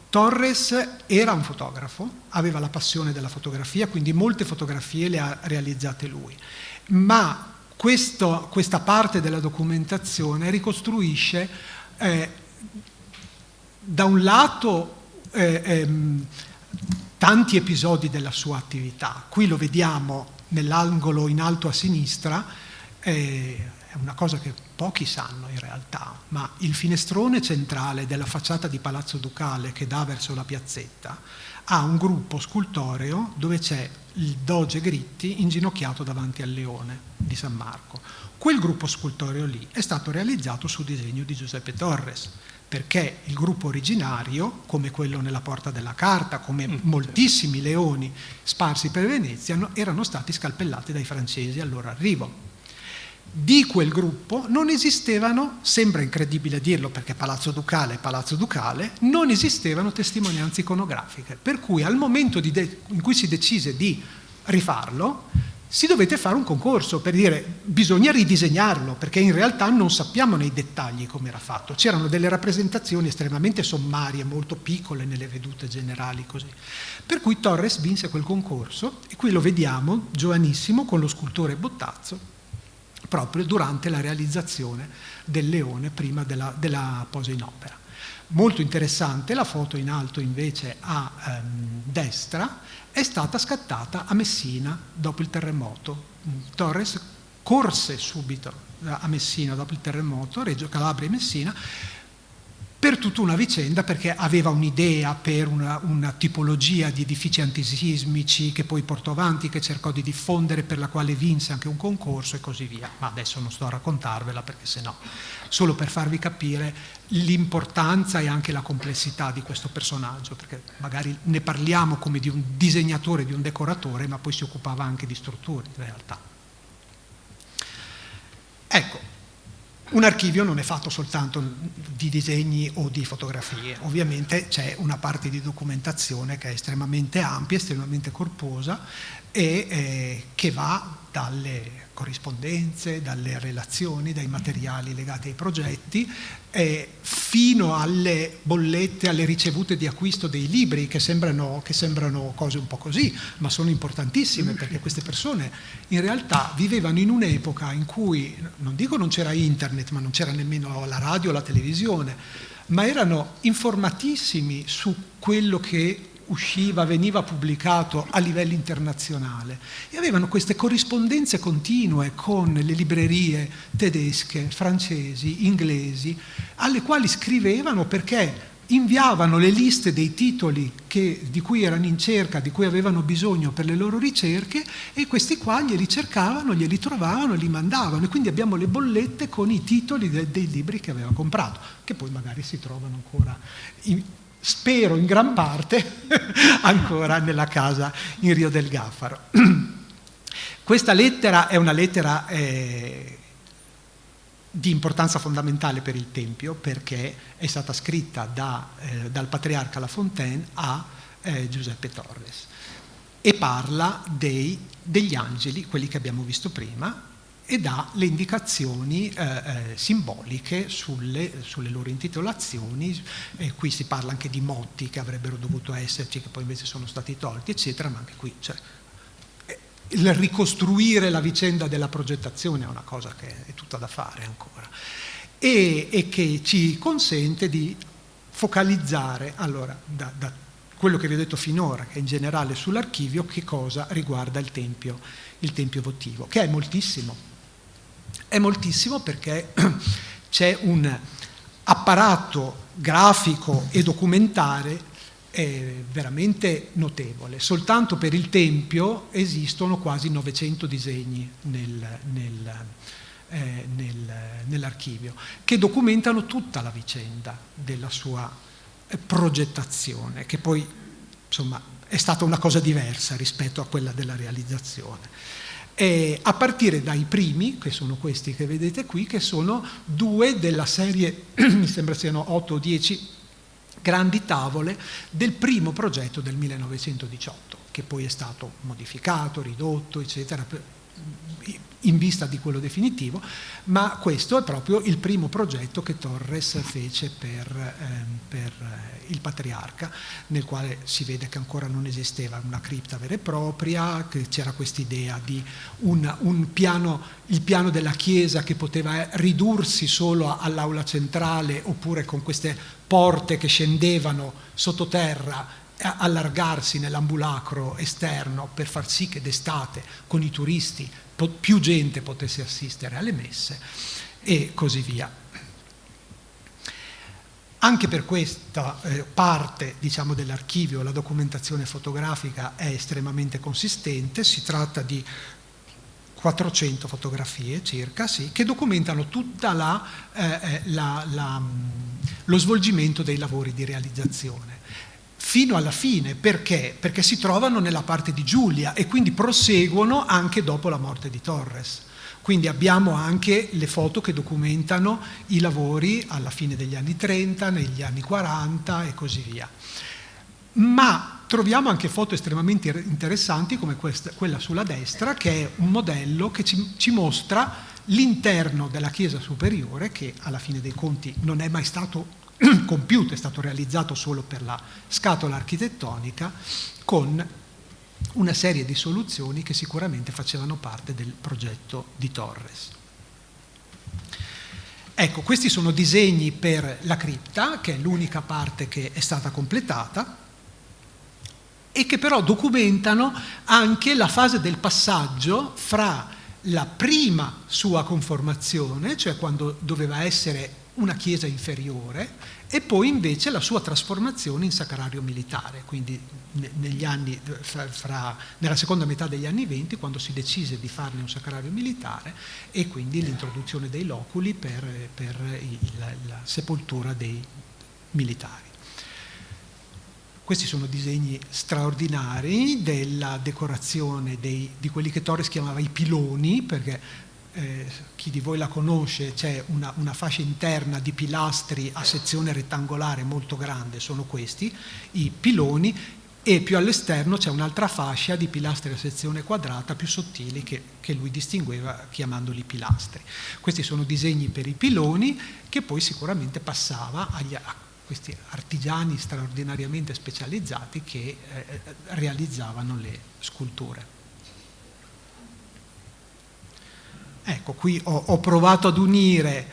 Torres era un fotografo, aveva la passione della fotografia, quindi molte fotografie le ha realizzate lui, ma questa parte della documentazione ricostruisce da un lato tanti episodi della sua attività. Qui lo vediamo nell'angolo in alto a sinistra, è una cosa che pochi sanno in realtà, ma il finestrone centrale della facciata di Palazzo Ducale che dà verso la piazzetta ha un gruppo scultoreo dove c'è il doge Gritti inginocchiato davanti al leone di San Marco. Quel gruppo scultoreo lì è stato realizzato su disegno di Giuseppe Torres, perché il gruppo originario, come quello nella Porta della Carta, come moltissimi leoni sparsi per Venezia, erano stati scalpellati dai francesi al loro arrivo. Di quel gruppo non esistevano, sembra incredibile dirlo perché Palazzo Ducale è Palazzo Ducale, non esistevano testimonianze iconografiche, per cui al momento in cui si decise di rifarlo, si dovette fare un concorso per dire bisogna ridisegnarlo, perché in realtà non sappiamo nei dettagli come era fatto. C'erano delle rappresentazioni estremamente sommarie, molto piccole nelle vedute generali così. Per cui Torres vinse quel concorso e qui lo vediamo giovanissimo con lo scultore Bottazzo proprio durante la realizzazione del leone prima della posa in opera. Molto interessante, la foto in alto invece a destra è stata scattata a Messina dopo il terremoto. Torres corse subito a Messina dopo il terremoto, Reggio Calabria e Messina, per tutta una vicenda, perché aveva un'idea per una tipologia di edifici antisismici che poi portò avanti, che cercò di diffondere, per la quale vinse anche un concorso e così via. Ma adesso non sto a raccontarvela perché sennò, solo per farvi capire l'importanza e anche la complessità di questo personaggio, perché magari ne parliamo come di un disegnatore, di un decoratore, ma poi si occupava anche di strutture in realtà. Ecco. Un archivio non è fatto soltanto di disegni o di fotografie, ovviamente c'è una parte di documentazione che è estremamente ampia, estremamente corposa e che va dalle corrispondenze, dalle relazioni, dai materiali legati ai progetti, fino alle bollette, alle ricevute di acquisto dei libri che sembrano cose un po' così, ma sono importantissime perché queste persone in realtà vivevano in un'epoca in cui, non dico non c'era internet, ma non c'era nemmeno la radio o la televisione, ma erano informatissimi su quello che usciva, veniva pubblicato a livello internazionale e avevano queste corrispondenze continue con le librerie tedesche, francesi, inglesi, alle quali scrivevano perché inviavano le liste dei titoli di cui erano in cerca, di cui avevano bisogno per le loro ricerche e questi qua glieli cercavano, glieli trovavano, li mandavano e quindi abbiamo le bollette con i titoli dei libri che aveva comprato, che poi magari si trovano ancora spero in gran parte ancora nella casa in Rio del Gaffaro. Questa lettera è una lettera di importanza fondamentale per il Tempio perché è stata scritta dal patriarca La Fontaine a Giuseppe Torres e parla degli angeli, quelli che abbiamo visto prima, e dà le indicazioni simboliche sulle loro intitolazioni. Qui si parla anche di motti che avrebbero dovuto esserci, che poi invece sono stati tolti, eccetera, ma anche qui il ricostruire la vicenda della progettazione è una cosa che è tutta da fare ancora e che ci consente di focalizzare, allora, da quello che vi ho detto finora, che in generale sull'archivio, che cosa riguarda il tempio votivo, che è moltissimo. È moltissimo perché c'è un apparato grafico e documentare veramente notevole. Soltanto per il Tempio esistono quasi 900 disegni nell'archivio, che documentano tutta la vicenda della sua progettazione, che poi insomma è stata una cosa diversa rispetto a quella della realizzazione. A partire dai primi, che sono questi che vedete qui, che sono due della serie, mi sembra siano 8 o 10 grandi tavole del primo progetto del 1918, che poi è stato modificato, ridotto, eccetera, in vista di quello definitivo, ma questo è proprio il primo progetto che Torres fece per il Patriarca, nel quale si vede che ancora non esisteva una cripta vera e propria, che c'era quest'idea di il piano della chiesa che poteva ridursi solo all'aula centrale, oppure con queste porte che scendevano sottoterra, allargarsi nell'ambulacro esterno per far sì che d'estate con i turisti più gente potesse assistere alle messe e così via. Anche per questa parte, diciamo, dell'archivio la documentazione fotografica è estremamente consistente. Si tratta di 400 fotografie circa, sì, che documentano tutta lo svolgimento dei lavori di realizzazione fino alla fine. Perché? Perché si trovano nella parte di Giulia e quindi proseguono anche dopo la morte di Torres. Quindi abbiamo anche le foto che documentano i lavori alla fine degli anni 30, negli anni 40 e così via. Ma troviamo anche foto estremamente interessanti come quella sulla destra, che è un modello che ci mostra l'interno della chiesa superiore, che alla fine dei conti non è mai stato compiuto, è stato realizzato solo per la scatola architettonica, con una serie di soluzioni che sicuramente facevano parte del progetto di Torres. Ecco, questi sono disegni per la cripta, che è l'unica parte che è stata completata, e che però documentano anche la fase del passaggio fra la prima sua conformazione, cioè quando doveva essere una chiesa inferiore, e poi invece la sua trasformazione in sacrario militare, quindi negli anni, nella seconda metà degli anni 20, quando si decise di farne un sacrario militare, e quindi l'introduzione dei loculi per la sepoltura dei militari. Questi sono disegni straordinari della decorazione di quelli che Torres chiamava i piloni, perché chi di voi la conosce, c'è una fascia interna di pilastri a sezione rettangolare molto grande, sono questi, i piloni, e più all'esterno c'è un'altra fascia di pilastri a sezione quadrata più sottili che lui distingueva chiamandoli pilastri. Questi sono disegni per i piloni che poi sicuramente passava a questi artigiani straordinariamente specializzati che realizzavano le sculture. Ecco, qui ho provato ad unire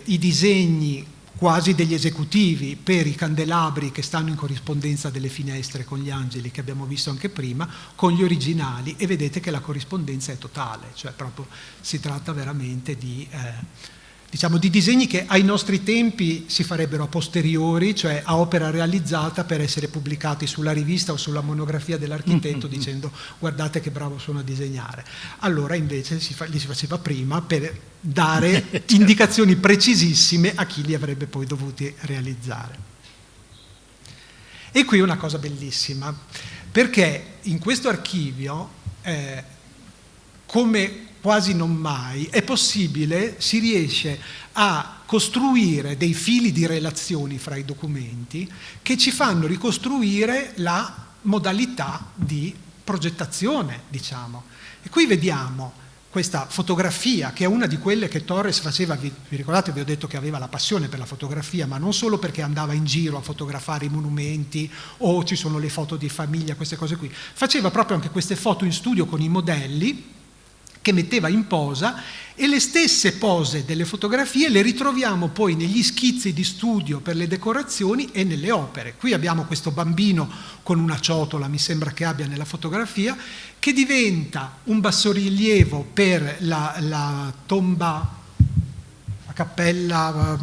i disegni quasi degli esecutivi per i candelabri che stanno in corrispondenza delle finestre con gli angeli che abbiamo visto anche prima, con gli originali, e vedete che la corrispondenza è totale, cioè proprio si tratta veramente di disegni che ai nostri tempi si farebbero a posteriori, cioè a opera realizzata per essere pubblicati sulla rivista o sulla monografia dell'architetto dicendo guardate che bravo sono a disegnare. Allora invece li si faceva prima per dare indicazioni precisissime a chi li avrebbe poi dovuti realizzare. E qui una cosa bellissima, perché in questo archivio, come quasi non mai, è possibile, si riesce a costruire dei fili di relazioni fra i documenti che ci fanno ricostruire la modalità di progettazione, diciamo. E qui vediamo questa fotografia, che è una di quelle che Torres faceva, vi ricordate, vi ho detto che aveva la passione per la fotografia, ma non solo perché andava in giro a fotografare i monumenti o ci sono le foto di famiglia, queste cose qui. Faceva proprio anche queste foto in studio con i modelli, che metteva in posa, e le stesse pose delle fotografie le ritroviamo poi negli schizzi di studio per le decorazioni e nelle opere. Qui abbiamo questo bambino con una ciotola, mi sembra che abbia nella fotografia, che diventa un bassorilievo per la tomba, la cappella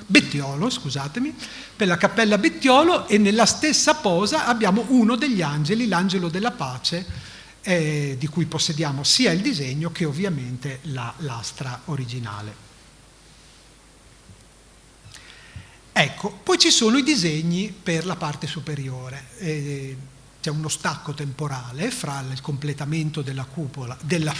Bettiolo, scusatemi, per la cappella Bettiolo, e nella stessa posa abbiamo uno degli angeli, l'angelo della pace, di cui possediamo sia il disegno che ovviamente la lastra originale. Ecco, poi ci sono i disegni per la parte superiore. C'è uno stacco temporale fra il completamento della cupola, della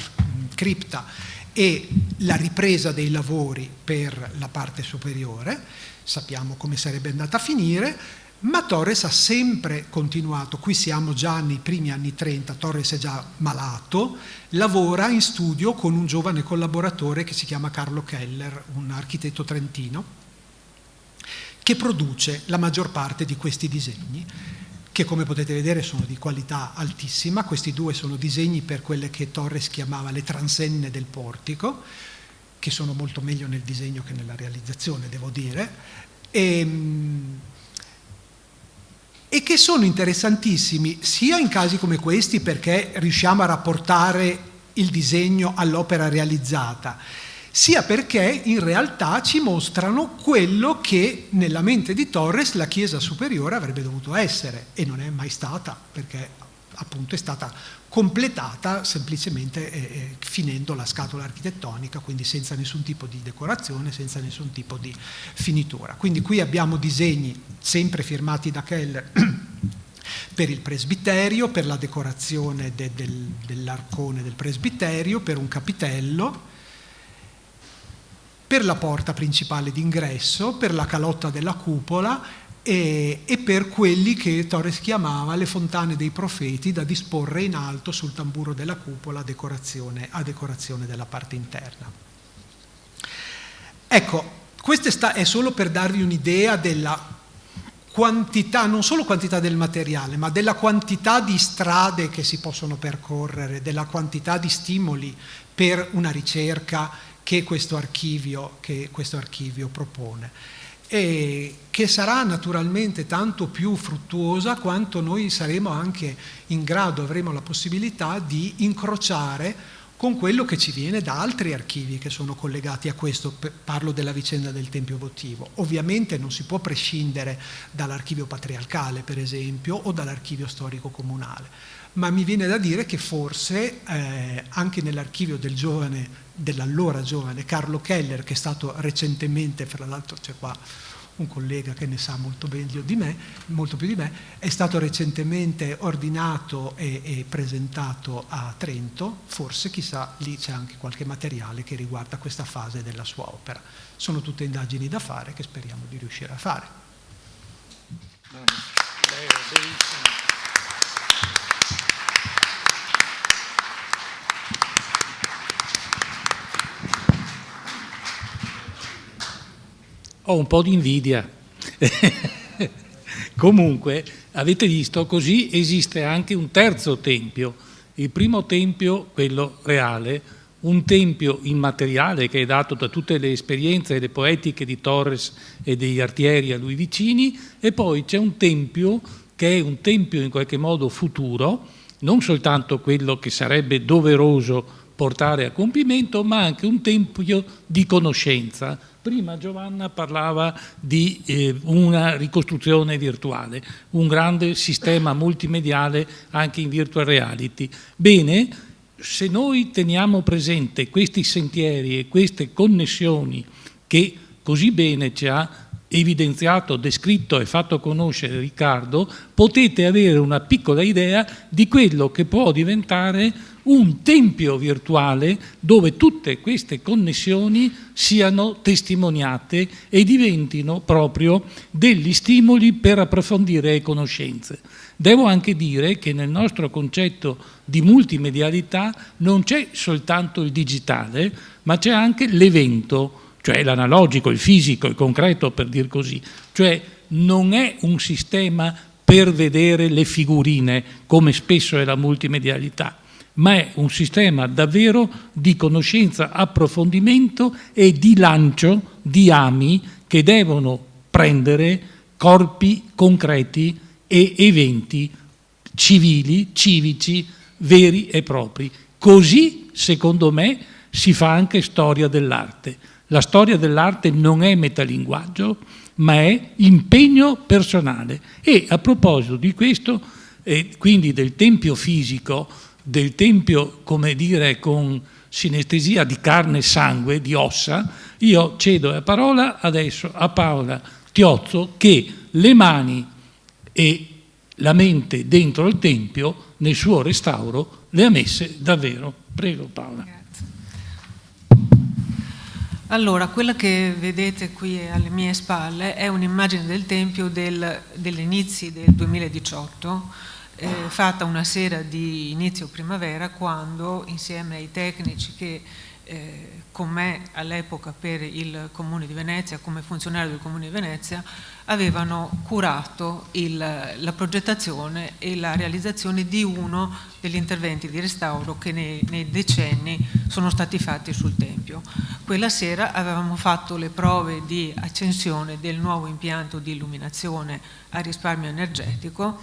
cripta, e la ripresa dei lavori per la parte superiore. Sappiamo come sarebbe andata a finire. Ma Torres ha sempre continuato, qui siamo già nei primi anni 30, Torres è già malato, lavora in studio con un giovane collaboratore che si chiama Carlo Keller, un architetto trentino, che produce la maggior parte di questi disegni, che come potete vedere sono di qualità altissima. Questi due sono disegni per quelle che Torres chiamava le transenne del portico, che sono molto meglio nel disegno che nella realizzazione, devo dire, e che sono interessantissimi sia in casi come questi, perché riusciamo a rapportare il disegno all'opera realizzata, sia perché in realtà ci mostrano quello che nella mente di Torres la Chiesa superiore avrebbe dovuto essere, e non è mai stata, perché appunto è stata completata semplicemente finendo la scatola architettonica, quindi senza nessun tipo di decorazione, senza nessun tipo di finitura. Quindi qui abbiamo disegni sempre firmati da Keller per il presbiterio, per la decorazione dell'arcone del presbiterio, per un capitello, per la porta principale d'ingresso, per la calotta della cupola e per quelli che Torres chiamava le fontane dei profeti, da disporre in alto sul tamburo della cupola a decorazione della parte interna. Ecco, questo è solo per darvi un'idea della quantità, non solo quantità del materiale, ma della quantità di strade che si possono percorrere, della quantità di stimoli per una ricerca che questo archivio propone, e che sarà naturalmente tanto più fruttuosa quanto noi saremo anche in grado, avremo la possibilità di incrociare con quello che ci viene da altri archivi che sono collegati a questo. Parlo della vicenda del Tempio votivo. Ovviamente non si può prescindere dall'archivio patriarcale, per esempio, o dall'archivio storico comunale, ma mi viene da dire che forse anche nell'archivio dell'allora giovane Carlo Keller, che è stato recentemente, fra l'altro c'è qua un collega che ne sa molto più di me, è stato recentemente ordinato e presentato a Trento, forse chissà lì c'è anche qualche materiale che riguarda questa fase della sua opera. Sono tutte indagini da fare che speriamo di riuscire a fare. Ho un po' di invidia. Comunque, avete visto, così esiste anche un terzo tempio. Il primo tempio, quello reale, un tempio immateriale che è dato da tutte le esperienze e le poetiche di Torres e degli artieri a lui vicini, e poi c'è un tempio che è un tempio in qualche modo futuro, non soltanto quello che sarebbe doveroso portare a compimento, ma anche un tempio di conoscenza. Prima Giovanna parlava di una ricostruzione virtuale, un grande sistema multimediale anche in virtual reality. Bene, se noi teniamo presente questi sentieri e queste connessioni che così bene ci ha evidenziato, descritto e fatto conoscere Riccardo, potete avere una piccola idea di quello che può diventare un tempio virtuale dove tutte queste connessioni siano testimoniate e diventino proprio degli stimoli per approfondire le conoscenze. Devo anche dire che nel nostro concetto di multimedialità non c'è soltanto il digitale, ma c'è anche l'evento, cioè l'analogico, il fisico, il concreto, per dir così. Cioè non è un sistema per vedere le figurine, come spesso è la multimedialità, ma è un sistema davvero di conoscenza, approfondimento e di lancio di ami che devono prendere corpi concreti e eventi civili, civici, veri e propri. Così, secondo me, si fa anche storia dell'arte. La storia dell'arte non è metalinguaggio, ma è impegno personale. E a proposito di questo, quindi del tempio fisico, del tempio, come dire, con sinestesia di carne e sangue, di ossa, io cedo la parola adesso a Paola Tiozzo, che le mani e la mente dentro il tempio, nel suo restauro, le ha messe davvero. Prego Paola. Allora, quella che vedete qui alle mie spalle è un'immagine del Tempio degli inizi del 2018, fatta una sera di inizio primavera, quando insieme ai tecnici che con me all'epoca per il Comune di Venezia, come funzionario del Comune di Venezia, avevano curato la progettazione e la realizzazione di uno degli interventi di restauro che nei decenni sono stati fatti sul Tempio. Quella sera avevamo fatto le prove di accensione del nuovo impianto di illuminazione a risparmio energetico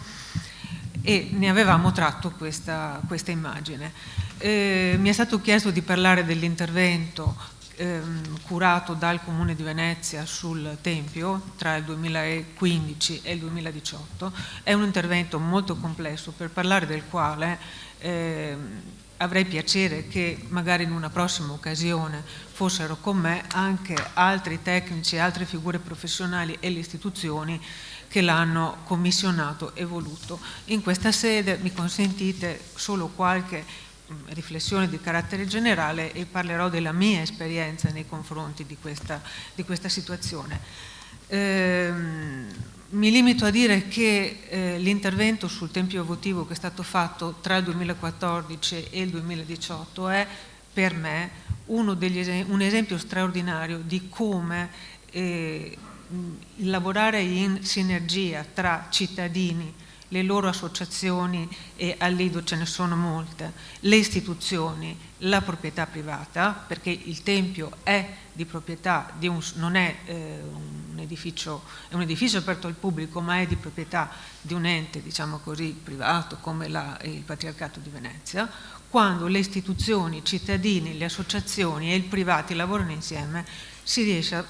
e ne avevamo tratto questa immagine. Mi è stato chiesto di parlare dell'intervento curato dal Comune di Venezia sul Tempio tra il 2015 e il 2018. È un intervento molto complesso, per parlare del quale avrei piacere che magari in una prossima occasione fossero con me anche altri tecnici, altre figure professionali e le istituzioni che l'hanno commissionato e voluto. In questa sede mi consentite solo qualche riflessione di carattere generale e parlerò della mia esperienza nei confronti di questa situazione. Mi limito a dire che l'intervento sul Tempio votivo che è stato fatto tra il 2014 e il 2018 è per me un esempio straordinario di come lavorare in sinergia tra cittadini, le loro associazioni, e al Lido ce ne sono molte, le istituzioni, la proprietà privata, perché il Tempio è di proprietà non è un edificio aperto al pubblico, ma è di proprietà di un ente, diciamo così, privato come il Patriarcato di Venezia. Quando le istituzioni, i cittadini, le associazioni e i privati lavorano insieme, si riesce a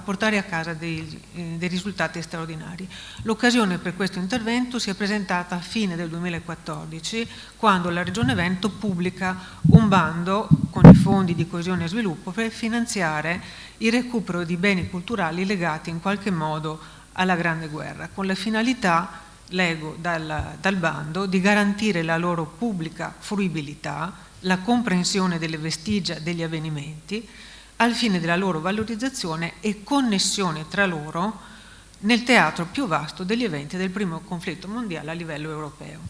portare a casa dei risultati straordinari. L'occasione per questo intervento si è presentata a fine del 2014, quando la Regione Veneto pubblica un bando con i fondi di coesione e sviluppo per finanziare il recupero di beni culturali legati in qualche modo alla Grande Guerra, con la finalità, leggo dal bando, di garantire la loro pubblica fruibilità, la comprensione delle vestigia degli avvenimenti, al fine della loro valorizzazione e connessione tra loro nel teatro più vasto degli eventi del primo conflitto mondiale a livello europeo.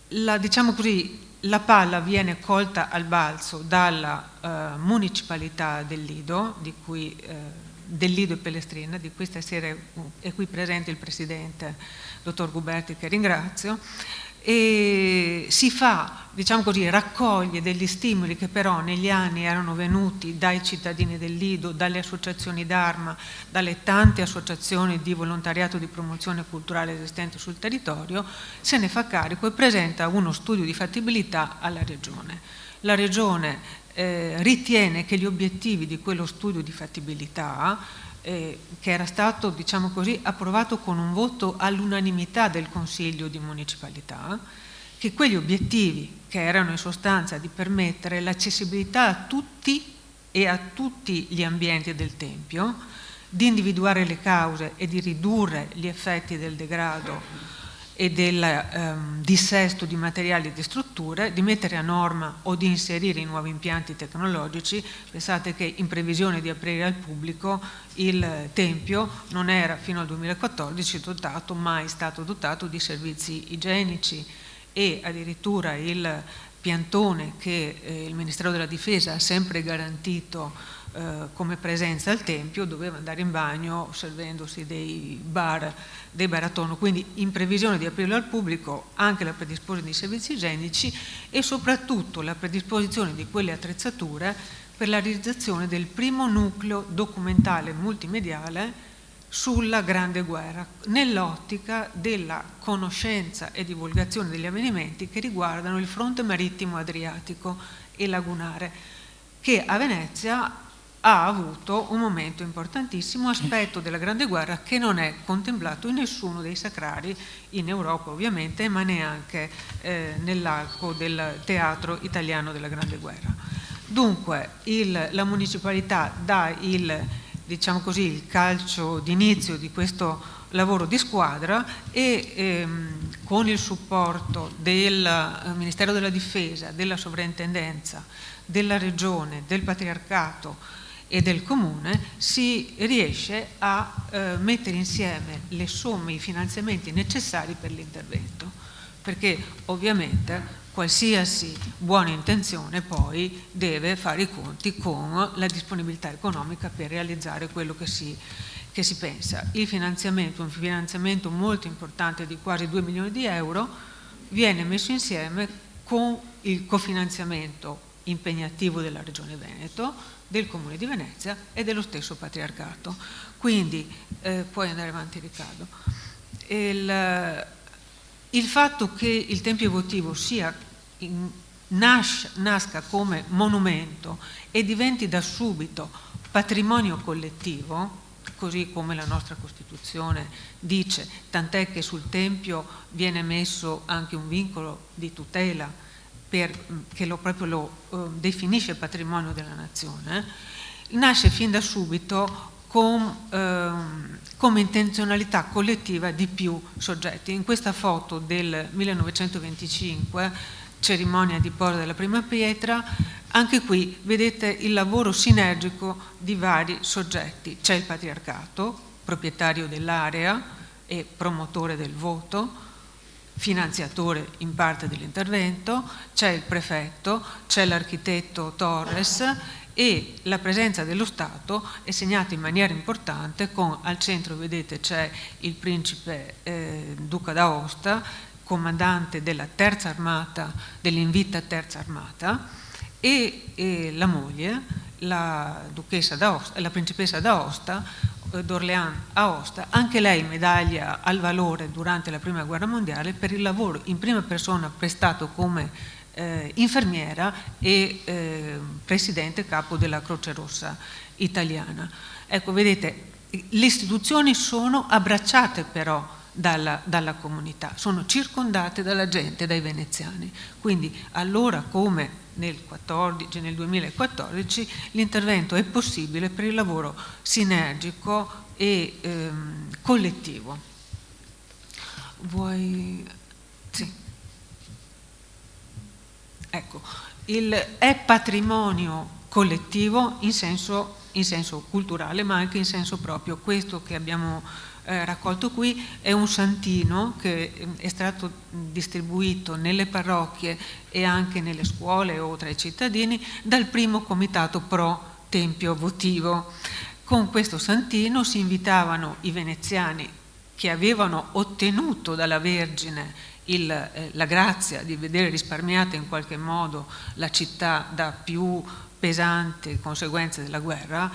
Diciamo così, la palla viene colta al balzo dalla municipalità del Lido, del Lido e Pellestrina, di cui stasera è qui presente il presidente, dottor Guberti, che ringrazio, e si fa, diciamo così, raccoglie degli stimoli che però negli anni erano venuti dai cittadini del Lido, dalle associazioni d'Arma, dalle tante associazioni di volontariato di promozione culturale esistenti sul territorio, se ne fa carico e presenta uno studio di fattibilità alla Regione. La Regione ritiene che gli obiettivi di quello studio di fattibilità, che era stato, diciamo così, approvato con un voto all'unanimità del Consiglio di Municipalità, che quegli obiettivi, che erano in sostanza di permettere l'accessibilità a tutti e a tutti gli ambienti del Tempio, di individuare le cause e di ridurre gli effetti del degrado e del dissesto di materiali e di strutture, di mettere a norma o di inserire i nuovi impianti tecnologici. Pensate che in previsione di aprire al pubblico il Tempio non era fino al 2014 mai stato dotato di servizi igienici, e addirittura il piantone che il Ministero della Difesa ha sempre garantito come presenza al Tempio doveva andare in bagno servendosi dei barattoni. Quindi in previsione di aprirlo al pubblico anche la predisposizione di servizi igienici e soprattutto la predisposizione di quelle attrezzature per la realizzazione del primo nucleo documentale multimediale sulla Grande Guerra, nell'ottica della conoscenza e divulgazione degli avvenimenti che riguardano il fronte marittimo adriatico e lagunare, che a Venezia ha avuto un momento importantissimo, aspetto della Grande Guerra che non è contemplato in nessuno dei sacrari, in Europa ovviamente, ma neanche nell'arco del teatro italiano della Grande Guerra. Dunque la municipalità dà diciamo così, il calcio d'inizio di questo lavoro di squadra e con il supporto del Ministero della Difesa, della Sovrintendenza, della Regione, del Patriarcato e del Comune si riesce a mettere insieme le somme, i finanziamenti necessari per l'intervento, perché ovviamente qualsiasi buona intenzione poi deve fare i conti con la disponibilità economica per realizzare quello che si pensa. Il finanziamento, un finanziamento molto importante di quasi 2 milioni di euro, viene messo insieme con il cofinanziamento impegnativo della Regione Veneto, del Comune di Venezia e dello stesso Patriarcato. Quindi, puoi andare avanti Riccardo, il fatto che il Tempio votivo nasca come monumento e diventi da subito patrimonio collettivo, così come la nostra Costituzione dice, tant'è che sul Tempio viene messo anche un vincolo di tutela che proprio lo definisce patrimonio della nazione, nasce fin da subito come intenzionalità collettiva di più soggetti. In questa foto del 1925, cerimonia di posa della prima pietra, anche qui vedete il lavoro sinergico di vari soggetti. C'è il Patriarcato, proprietario dell'area e promotore del voto, finanziatore in parte dell'intervento, c'è il prefetto, c'è l'architetto Torres e la presenza dello Stato è segnata in maniera importante con al centro, vedete, c'è il principe Duca d'Aosta, comandante della terza armata, dell'Invita terza armata, e la moglie, la duchessa d'Aosta, la principessa d'Aosta, d'Orléans Aosta, anche lei medaglia al valore durante la prima guerra mondiale per il lavoro in prima persona prestato come infermiera e presidente capo della Croce Rossa italiana. Ecco, vedete, le istituzioni sono abbracciate però dalla comunità, sono circondate dalla gente, dai veneziani. Quindi allora come nel 2014 l'intervento è possibile per il lavoro sinergico e collettivo. Vuoi? Sì. Ecco, è patrimonio collettivo in senso culturale, ma anche in senso proprio. Questo che abbiamo raccolto qui è un santino che è stato distribuito nelle parrocchie e anche nelle scuole o tra i cittadini dal primo comitato pro Tempio votivo. Con questo santino si invitavano i veneziani che avevano ottenuto dalla Vergine la grazia di vedere risparmiata in qualche modo la città da più pesanti conseguenze della guerra.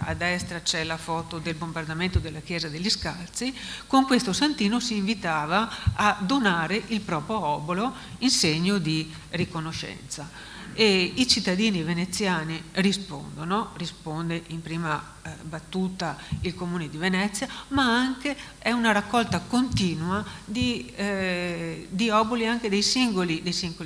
A destra c'è la foto del bombardamento della chiesa degli Scalzi. Con questo santino si invitava a donare il proprio obolo in segno di riconoscenza. E i cittadini veneziani risponde in prima battuta il Comune di Venezia, ma anche è una raccolta continua di oboli anche dei singoli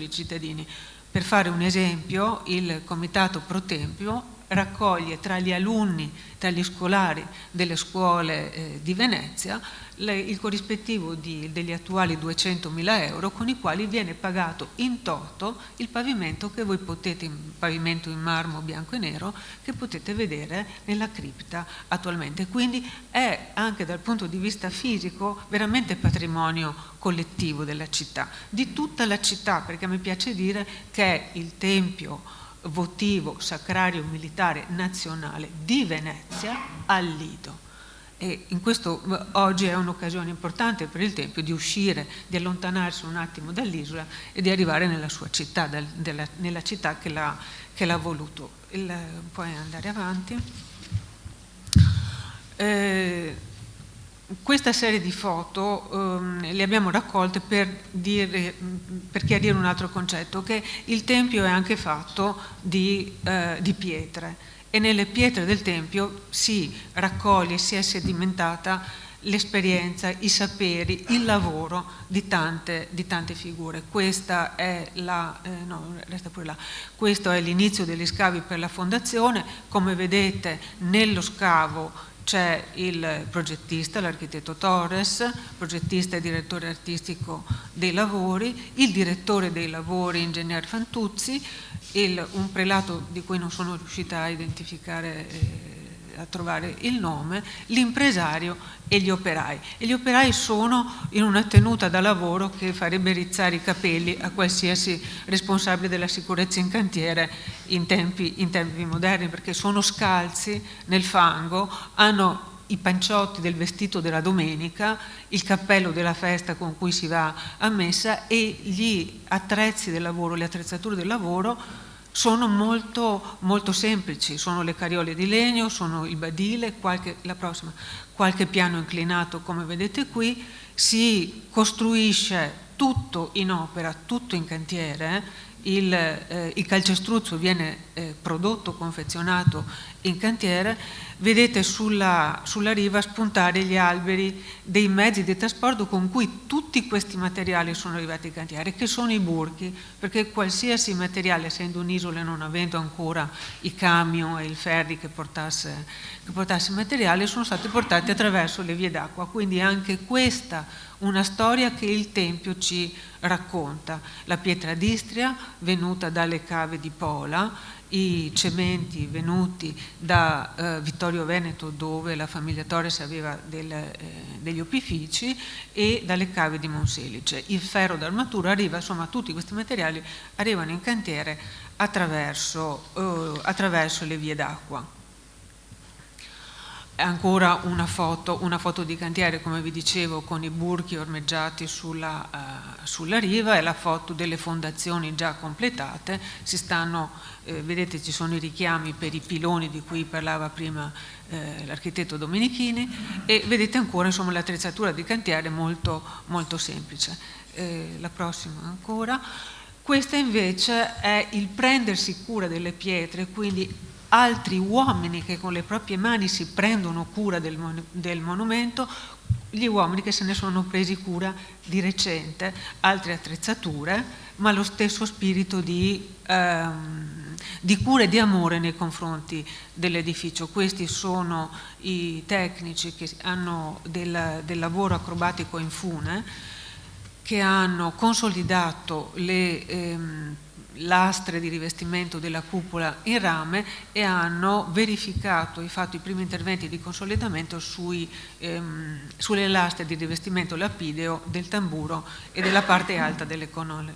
cittadini. Per fare un esempio, il Comitato Pro Tempio raccoglie tra gli alunni, tra gli scolari delle scuole di Venezia il corrispettivo degli attuali 200.000 euro con i quali viene pagato in toto il pavimento che voi potete, un pavimento in marmo bianco e nero, che potete vedere nella cripta attualmente. Quindi è anche dal punto di vista fisico veramente patrimonio collettivo della città, di tutta la città, perché mi piace dire che è il tempio votivo sacrario militare nazionale di Venezia al Lido. E in questo oggi è un'occasione importante per il Tempio di uscire, di allontanarsi un attimo dall'isola e di arrivare nella sua città, nella città che l'ha voluto. Puoi andare avanti. Questa serie di foto le abbiamo raccolte per chiarire un altro concetto, che il Tempio è anche fatto di pietre. E nelle pietre del Tempio si raccoglie, si è sedimentata l'esperienza, i saperi, il lavoro di tante figure. Questa è questo è l'inizio degli scavi per la fondazione. Come vedete, nello scavo c'è il progettista, l'architetto Torres, progettista e direttore artistico dei lavori, il direttore dei lavori, ingegner Fantuzzi, un prelato di cui non sono riuscita a identificare, a trovare il nome, l'impresario e gli operai. E gli operai sono in una tenuta da lavoro che farebbe rizzare i capelli a qualsiasi responsabile della sicurezza in cantiere in tempi moderni, perché sono scalzi nel fango, hanno i panciotti del vestito della domenica, il cappello della festa con cui si va a messa, e gli attrezzi del lavoro, le attrezzature del lavoro sono molto, molto semplici, sono le carriole di legno, sono il badile, qualche piano inclinato come vedete qui. Si costruisce tutto in opera, tutto in cantiere. Il calcestruzzo viene prodotto, confezionato in cantiere. Vedete sulla riva spuntare gli alberi dei mezzi di trasporto con cui tutti questi materiali sono arrivati in cantiere, che sono i burchi, perché qualsiasi materiale, essendo un'isola e non avendo ancora i camion e i ferri che portasse materiale, sono stati portati attraverso le vie d'acqua. Quindi anche questa una storia che il Tempio ci racconta. La pietra d'Istria venuta dalle cave di Pola, i cementi venuti da Vittorio Veneto, dove la famiglia Torres aveva degli opifici, e dalle cave di Monselice. Il ferro d'armatura arriva, insomma tutti questi materiali arrivano in cantiere attraverso le vie d'acqua. Ancora una foto di cantiere, come vi dicevo, con i burchi ormeggiati sulla riva, e la foto delle fondazioni già completate. Vedete, ci sono i richiami per i piloni di cui parlava prima l'architetto Domenichini, e vedete ancora, insomma, l'attrezzatura di cantiere molto, molto semplice. La prossima ancora. Questa invece è il prendersi cura delle pietre, quindi altri uomini che con le proprie mani si prendono cura del monumento, gli uomini che se ne sono presi cura di recente, altre attrezzature, ma lo stesso spirito di cura e di amore nei confronti dell'edificio. Questi sono i tecnici che hanno del lavoro acrobatico in fune, che hanno consolidato le lastre di rivestimento della cupola in rame e hanno verificato e fatto i primi interventi di consolidamento sulle lastre di rivestimento lapideo del tamburo e della parte alta delle colonne.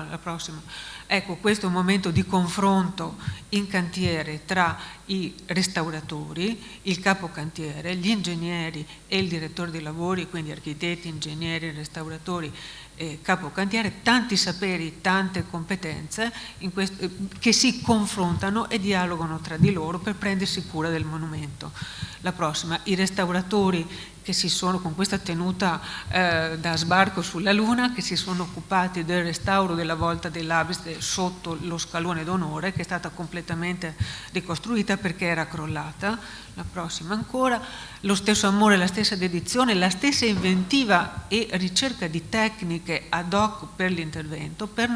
La prossima. Ecco, questo è un momento di confronto in cantiere tra i restauratori, il capocantiere, gli ingegneri e il direttore dei lavori, quindi architetti, ingegneri, restauratori, capocantiere, tanti saperi, tante competenze che si confrontano e dialogano tra di loro per prendersi cura del monumento. La prossima, i restauratori che si sono, con questa tenuta da sbarco sulla Luna, che si sono occupati del restauro della volta dell'abside sotto lo scalone d'onore, che è stata completamente ricostruita perché era crollata. La prossima ancora, lo stesso amore, la stessa dedizione, la stessa inventiva e ricerca di tecniche ad hoc per l'intervento, per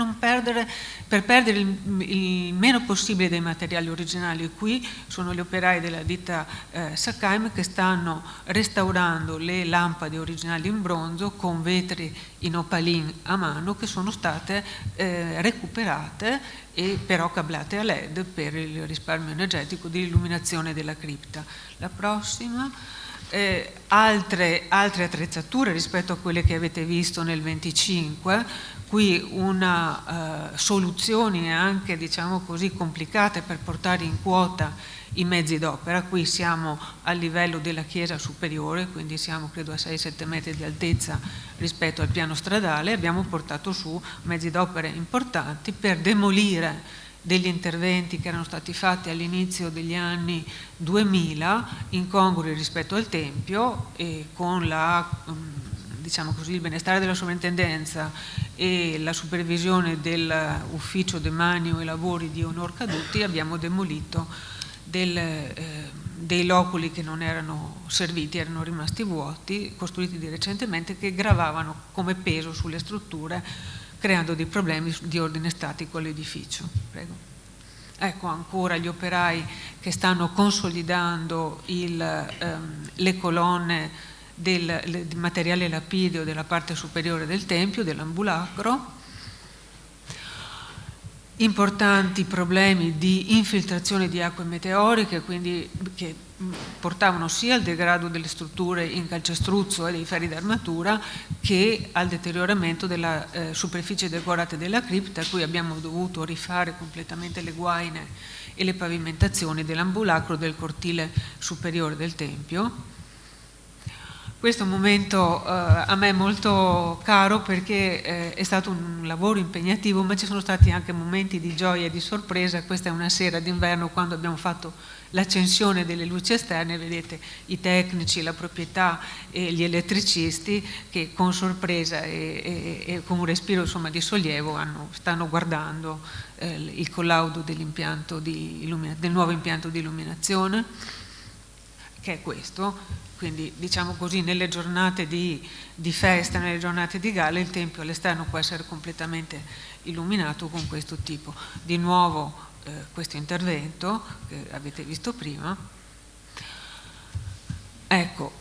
perdere il meno possibile dei materiali originali. Qui sono gli operai della ditta Sackheim che stanno restaurando le lampade originali in bronzo con vetri in opalin a mano, che sono state recuperate e però cablate a LED per il risparmio energetico di illuminazione della cripta. La prossima, altre attrezzature rispetto a quelle che avete visto nel 25, qui una soluzioni anche, diciamo così, complicate per portare in quota i mezzi d'opera. Qui siamo al livello della chiesa superiore, quindi siamo credo a 6-7 metri di altezza rispetto al piano stradale. Abbiamo portato su mezzi d'opera importanti per demolire degli interventi che erano stati fatti all'inizio degli anni 2000, incongrui rispetto al Tempio, e con diciamo così, il benestare della sovrintendenza e la supervisione dell'ufficio demanio e lavori di Onor Caduti abbiamo demolito dei loculi che non erano serviti, erano rimasti vuoti, costruiti di recentemente, che gravavano come peso sulle strutture, creando dei problemi di ordine statico all'edificio. Prego. ecco ancora gli operai che stanno consolidando le colonne del materiale lapideo della parte superiore del tempio, dell'ambulacro. Importanti problemi di infiltrazione di acque meteoriche, quindi che portavano sia al degrado delle strutture in calcestruzzo e dei ferri d'armatura che al deterioramento della superficie decorate della cripta, a cui abbiamo dovuto rifare completamente le guaine e le pavimentazioni dell'ambulacro del cortile superiore del tempio. Questo è un momento a me molto caro perché è stato un lavoro impegnativo, ma ci sono stati anche momenti di gioia e di sorpresa. Questa è una sera d'inverno quando abbiamo fatto l'accensione delle luci esterne, vedete i tecnici, la proprietà e gli elettricisti che con sorpresa e con un respiro insomma di sollievo stanno guardando il collaudo dell'impianto del nuovo impianto di illuminazione, che è questo. Quindi diciamo così, nelle giornate di festa, nelle giornate di gala, il tempio all'esterno può essere completamente illuminato con questo tipo. Di nuovo questo intervento che avete visto prima. Ecco,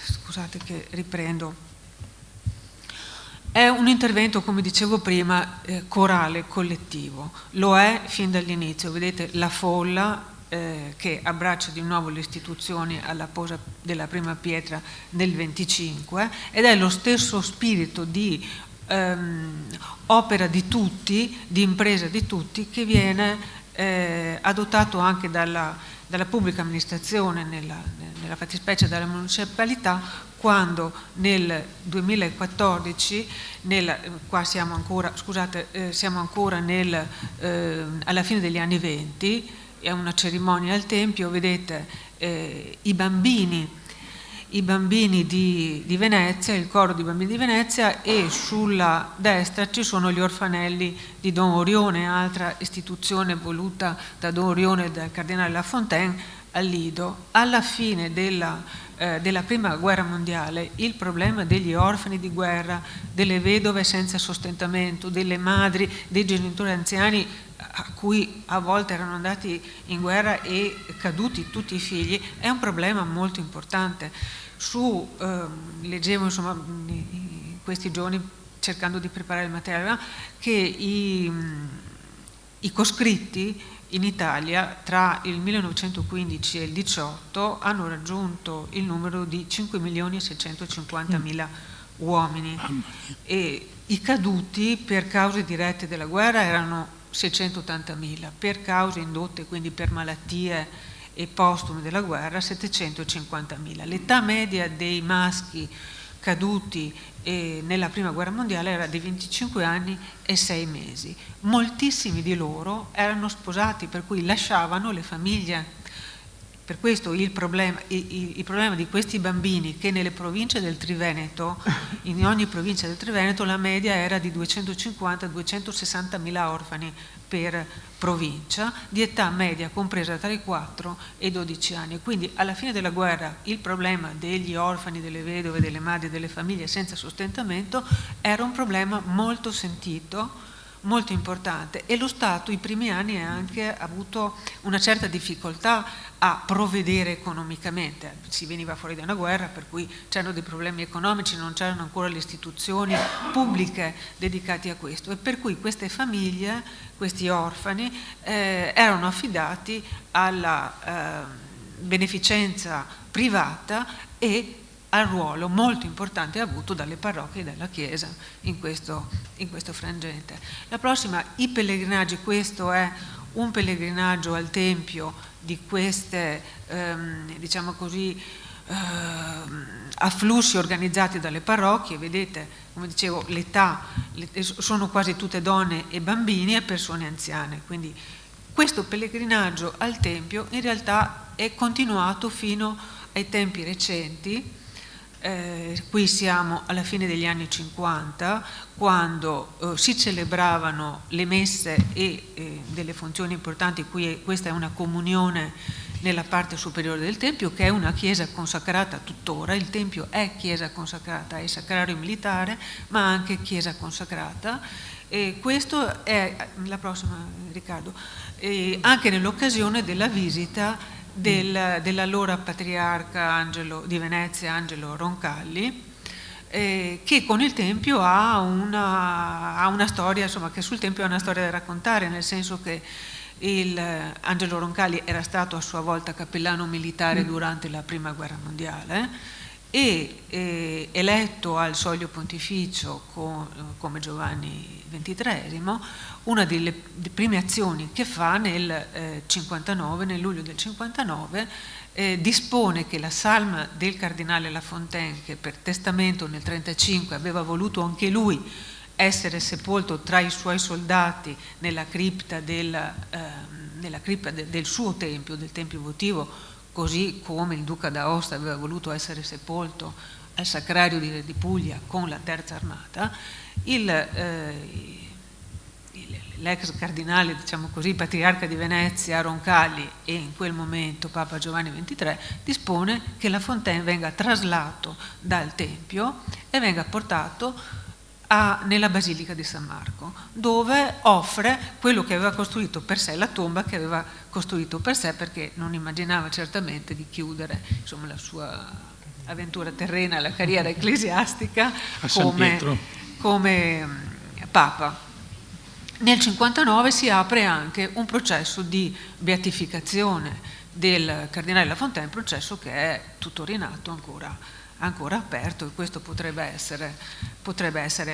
scusate che riprendo. È un intervento, come dicevo prima, corale, collettivo. Lo è fin dall'inizio. Vedete la folla che abbraccia di nuovo le istituzioni alla posa della prima pietra nel 25, ed è lo stesso spirito di opera di tutti, di impresa di tutti, che viene adottato anche dalla pubblica amministrazione, nella fattispecie dalla municipalità, quando nel 2014, qua siamo ancora, siamo ancora alla fine degli anni 20, è una cerimonia al Tempio, vedete i bambini di Venezia, il coro di bambini di Venezia, e sulla destra ci sono gli orfanelli di Don Orione, altra istituzione voluta da Don Orione e dal cardinale La Fontaine al Lido. Alla fine della prima guerra mondiale il problema degli orfani di guerra, delle vedove senza sostentamento, delle madri, dei genitori anziani a cui a volte erano andati in guerra e caduti tutti i figli, è un problema molto importante. Leggevo insomma in questi giorni, cercando di preparare il materiale, che i coscritti in Italia tra il 1915 e il 18 hanno raggiunto il numero di 5.650.000 uomini, e i caduti per cause dirette della guerra erano 680.000, per cause indotte, quindi per malattie e postume della guerra, 750.000. L'età media dei maschi caduti nella prima guerra mondiale era di 25 anni e 6 mesi. Moltissimi di loro erano sposati, per cui lasciavano le famiglie. Per questo il problema di questi bambini, che nelle province del Triveneto, in ogni provincia del Triveneto, la media era di 250-260.000 orfani per provincia, di età media compresa tra i 4 e i 12 anni. Quindi alla fine della guerra il problema degli orfani, delle vedove, delle madri, delle famiglie senza sostentamento era un problema molto sentito, molto importante, e lo Stato i primi anni ha anche avuto una certa difficoltà a provvedere economicamente. Si veniva fuori da una guerra, per cui c'erano dei problemi economici, non c'erano ancora le istituzioni pubbliche dedicate a questo, e per cui queste famiglie, questi orfani erano affidati alla beneficenza privata e al ruolo molto importante avuto dalle parrocchie e dalla Chiesa in questo frangente. La prossima, i pellegrinaggi. Questo è un pellegrinaggio al Tempio di queste, diciamo così, afflussi organizzati dalle parrocchie. Vedete, come dicevo, l'età sono quasi tutte donne e bambini e persone anziane, quindi questo pellegrinaggio al Tempio in realtà è continuato fino ai tempi recenti. Qui siamo alla fine degli anni 50, quando si celebravano le messe e delle funzioni importanti. Questa è una comunione nella parte superiore del Tempio, che è una chiesa consacrata tuttora. Il Tempio è chiesa consacrata, è sacrario militare, ma anche chiesa consacrata. E questo è, la prossima Riccardo, anche nell'occasione della visita dell'allora patriarca di Venezia Angelo Roncalli, che con il Tempio ha una storia, insomma, che sul Tempio ha una storia da raccontare, nel senso che Angelo Roncalli era stato a sua volta cappellano militare durante la Prima Guerra Mondiale e eletto al soglio pontificio come Giovanni XXIII. Una delle prime azioni che fa nel luglio del 59, dispone che la salma del cardinale La Fontaine, che per testamento nel 1935 aveva voluto anche lui essere sepolto tra i suoi soldati nella cripta del suo tempio, del tempio votivo, così come il duca d'Aosta aveva voluto essere sepolto al Sacrario di Puglia con la Terza Armata, l'ex cardinale, diciamo così, patriarca di Venezia Roncalli e in quel momento Papa Giovanni XXIII dispone che La Fontaine venga traslato dal Tempio e venga portato nella Basilica di San Marco, dove offre quello che aveva costruito per sé, la tomba che aveva costruito per sé, perché non immaginava certamente di chiudere, insomma, la sua avventura terrena, la carriera ecclesiastica come Papa. Nel 59 si apre anche un processo di beatificazione del cardinale La Fontaine, processo che è tuttora in atto, ancora aperto, e questo potrebbe essere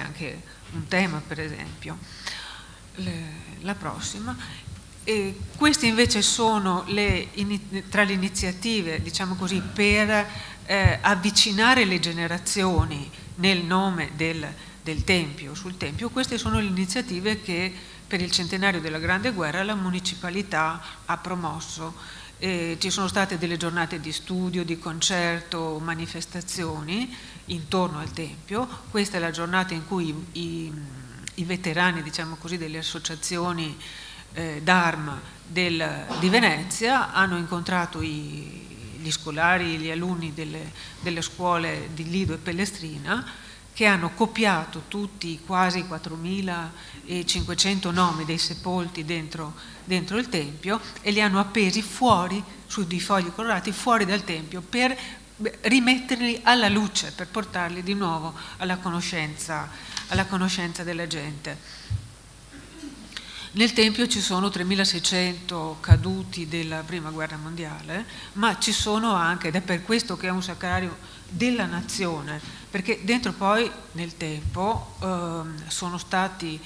anche un tema, per esempio. La prossima. E queste invece sono tra le iniziative, diciamo così, per avvicinare le generazioni nel nome del Tempio, sul Tempio. Queste sono le iniziative che per il centenario della Grande Guerra la municipalità ha promosso. Ci sono state delle giornate di studio, di concerto, manifestazioni intorno al Tempio. Questa è la giornata in cui i veterani, diciamo così, delle associazioni d'arma di Venezia hanno incontrato gli scolari, gli alunni delle scuole di Lido e Pellestrina, che hanno copiato tutti i quasi 4.500 nomi dei sepolti dentro il Tempio e li hanno appesi fuori, su dei fogli colorati, fuori dal Tempio, per rimetterli alla luce, per portarli di nuovo alla conoscenza della gente. Nel Tempio ci sono 3.600 caduti della Prima Guerra Mondiale, ma ci sono anche, ed è per questo che è un sacrario della nazione, perché dentro poi nel tempo sono stati,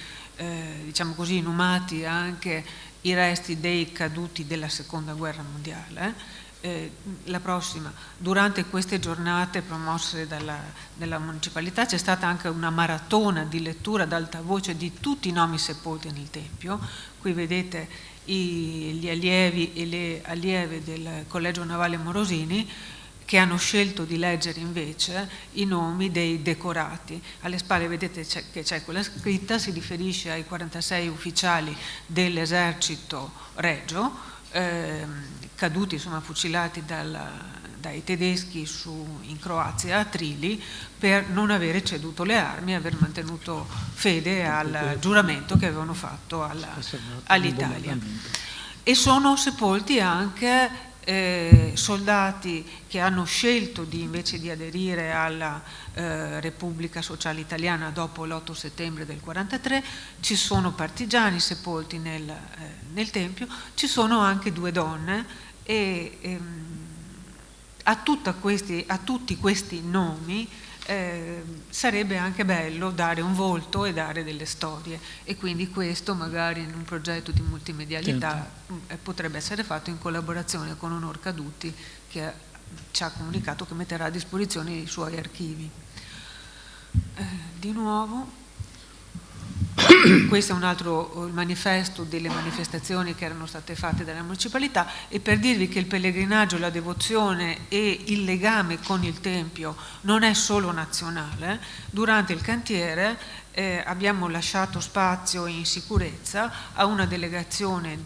diciamo così, inumati anche i resti dei caduti della Seconda Guerra Mondiale. La prossima, durante queste giornate promosse dalla municipalità c'è stata anche una maratona di lettura ad alta voce di tutti i nomi sepolti nel Tempio. Qui vedete gli allievi e le allieve del Collegio Navale Morosini, che hanno scelto di leggere invece i nomi dei decorati. Alle spalle vedete che c'è quella scritta, si riferisce ai 46 ufficiali dell'esercito regio, caduti, insomma, fucilati dai tedeschi in Croazia, a Trili, per non avere ceduto le armi e aver mantenuto fede al giuramento che avevano fatto all'Italia. E sono sepolti anche soldati che hanno scelto invece di aderire alla Repubblica Sociale Italiana dopo l'8 settembre del 43, ci sono partigiani sepolti nel Tempio, ci sono anche 2 donne e a tutti questi nomi sarebbe anche bello dare un volto e dare delle storie, e quindi questo magari in un progetto di multimedialità potrebbe essere fatto in collaborazione con Onor Caduti, che ci ha comunicato che metterà a disposizione i suoi archivi. Di nuovo questo è un altro manifesto delle manifestazioni che erano state fatte dalla municipalità, e per dirvi che il pellegrinaggio, la devozione e il legame con il Tempio non è solo nazionale. Durante il cantiere abbiamo lasciato spazio in sicurezza a una delegazione